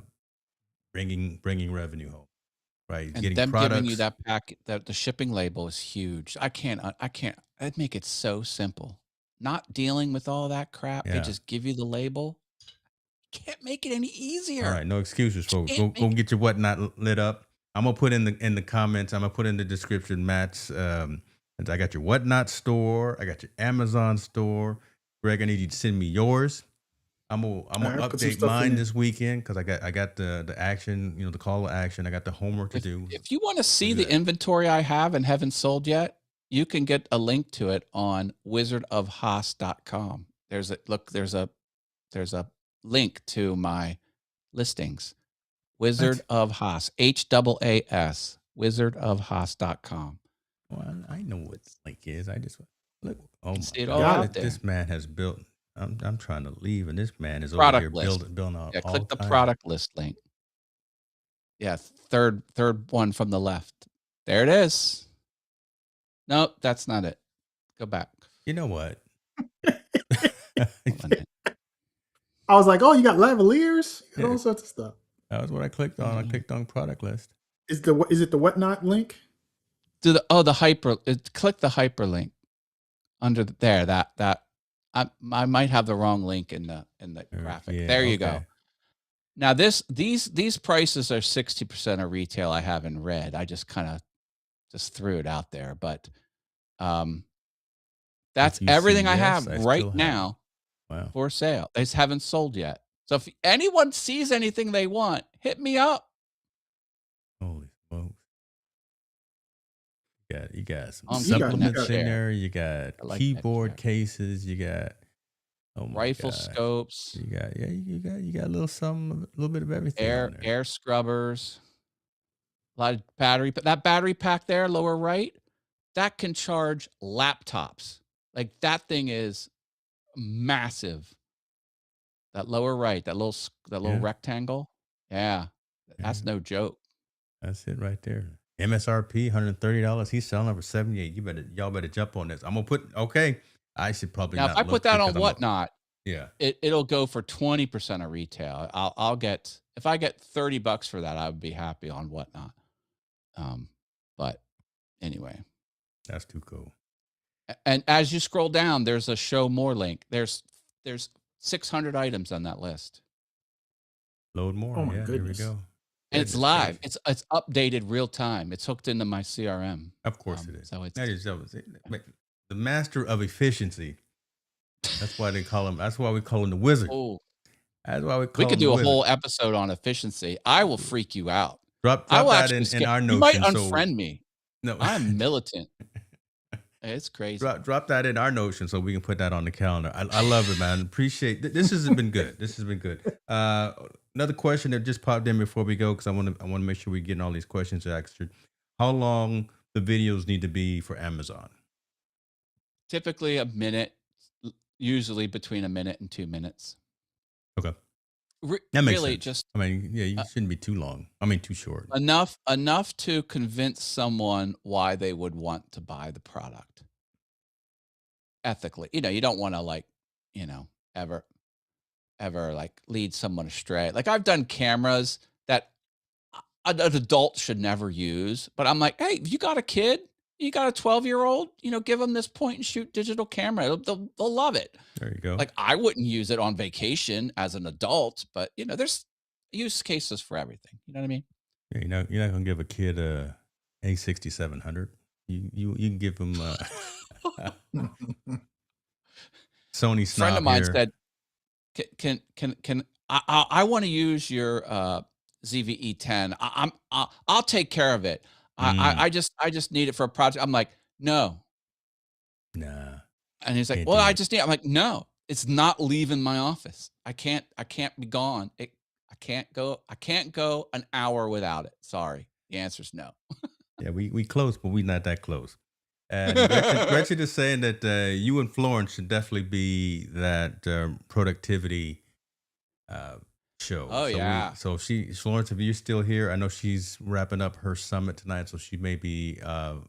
bringing revenue home. Right, he's And getting them giving you products. that pack, that the shipping label is huge. I'd make it so simple. Not dealing with all that crap. They Yeah. just give you the label. Can't make it any All easier. right, no excuses, folks. Can't Go make it. get your whatnot lit up. I'm gonna put in the comments. I'm gonna put in the description, Matt's. I got your whatnot store. I got your Amazon store. Greg, I need you to send me yours. I'm All gonna right, put some update stuff in mine there. this weekend because I got the action. The call to action. I got the homework to If do. if you wanna We'll see do the that. inventory I have and haven't sold yet, you can get a link to it on wizardofhaas.com. There's a link to my listings. Wizard What? of Haas, HAAS, wizardofhaas.com. Well, I know what the link is. I just look. You Oh can my see it You all God, got it. out this there. man has built. I'm trying to leave, and this man is over here Product list. building out Yeah, all click the kinds of. product list link. Yeah, third one from the left. There it is. Nope, that's not it. Go back. You know what? Hold on. I was like, oh, you got lavaliers, you got Yeah, all sorts of stuff. that was what I clicked on. I clicked on product list. Is it the whatnot link? The hyper click the hyperlink under there. That I might have the wrong link in the graphic. Yeah, There you go. okay. Now these prices are 60% of retail I have in red. I just kind of just threw it out there, but um that's If you see everything I yes, have I right still have. now Wow. for sale. They just haven't sold yet. So if anyone sees anything they want, hit me up. Holy smokes. You got some I'm You got keeping you that supplements got in chair. there. You got I like that keyboard chair. cases. You got oh my Rifle gosh. scopes, You got a little something, a little bit of everything on there. air scrubbers, a lot of battery, but that battery pack there, lower right, that can charge laptops. Like that thing is massive. That lower right, that little Yeah, rectangle. Yeah. That's yeah. no joke. That's it right there. MSRP $130. He's selling for 78. Y'all better jump on this. I'm gonna put okay. I should probably Now, if I not put look that because on I'm a Whatnot, yeah. it'll go for 20% of retail. I'll get, if I get $30 for that, I would be happy on Whatnot. Um, but anyway, That's too cool. and as you scroll down, there's a show more link. There's 600 items on that list, Load more. oh my Yeah, here we goodness. go. and it's Goodness live. gracious. It's updated real time. It's hooked into my CRM. Of course it is. So it's That is the master of efficiency. That's why they call him. That's why we call him the wizard. oh, That's why we we call could him the do a wizard. whole episode on efficiency. I will freak you out. I Drop will that actually in scare. our You might notion. So unfriend me. no, I'm militant. It's crazy. drop that in our notion so we can put that on the calendar. I love it, man. Appreciate this. Has been good. This has been good. Another question that just popped in before we go because I want to make sure we're getting all these questions answered. How long the videos need to be for Amazon? Typically a minute, usually between a minute and 2 minutes. Okay, that makes Really, sense. just I mean, yeah, you uh, shouldn't be too long. I mean, too short. enough to convince someone why they would want to buy the product ethically. You don't want to like, you know, ever like lead someone astray. Like I've done cameras that an adult should never use, but I'm like, hey, if you got a kid, You got a 12-year-old, give them this point and shoot digital camera. They'll love it. There you go. Like, I wouldn't use it on vacation as an adult, but, there's use cases for everything. You know what I mean? Yeah, you're not gonna give a kid a A6700. You can give them Sony Friend of snob mine here. said, can I want to use your ZVE 10. I'll take care of it. Mm, I just need it for a project. I'm like, no. nah, And he's like, can't well, do I it. just need. I'm like, no, it's not leaving my office. I can't be gone. I can't go an hour without it. Sorry. The answer's no. Yeah, we close, but we not that close. And Gretchen is saying that you and Florence should definitely be that productivity uh, show. Oh yeah. So Florence, if you're still here, I know she's wrapping up her summit tonight, so she may be paying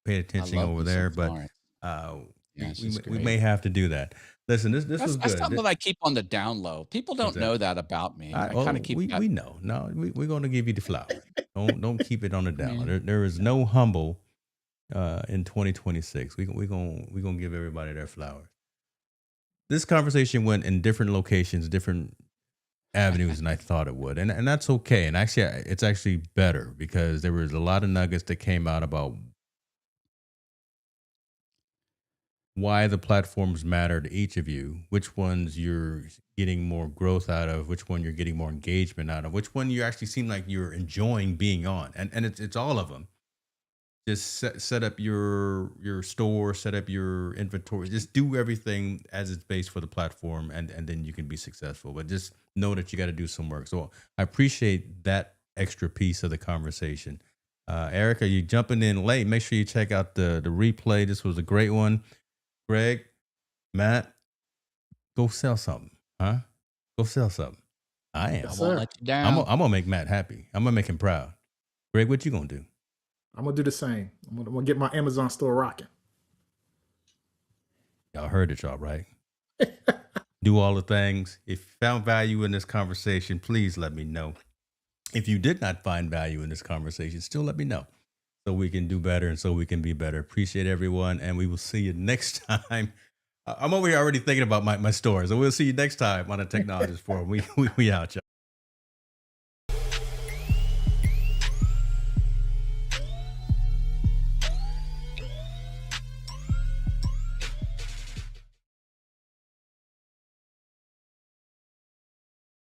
I attention love over me some there. But Florence. uh, Yeah, she's we great. may have to do that. Listen, this was That's good. something I keep on the down low. People don't know Exactly. that about me. I I kind of oh keep that. we know. No, we're going to give you the flowers. Don't keep it on the I down. mean, There is no humble in 2026. We gonna give everybody their flowers. This conversation went in different locations, different avenues than I thought it would, and that's okay. And actually, it's actually better because there was a lot of nuggets that came out about why the platforms matter to each of you, which ones you're getting more growth out of, which one you're getting more engagement out of, which one you actually seem like you're enjoying being on, and it's all of them. Just set up your store, set up your inventory, just do everything as it's based for the platform, and then you can be successful. But just know that you got to do some work. So I appreciate that extra piece of the conversation. Erica, you jumping in late, make sure you check out the replay. This was a great one. Greg, Matt, go sell something, huh? Go sell something. I I Yes, am. won't sir. let you down. I'm gonna make Matt happy. I'm gonna make him proud. Greg, what you gonna do? I'm gonna do the same. I'm gonna get my Amazon store rocking. Y'all heard it, y'all, right? Do all the things. If you found value in this conversation, please let me know. If you did not find value in this conversation, still let me know so we can do better and so we can be better. Appreciate everyone, and we will see you next time. I'm over here already thinking about my stories. So we'll see you next time on the Technologist Forum. We out, y'all.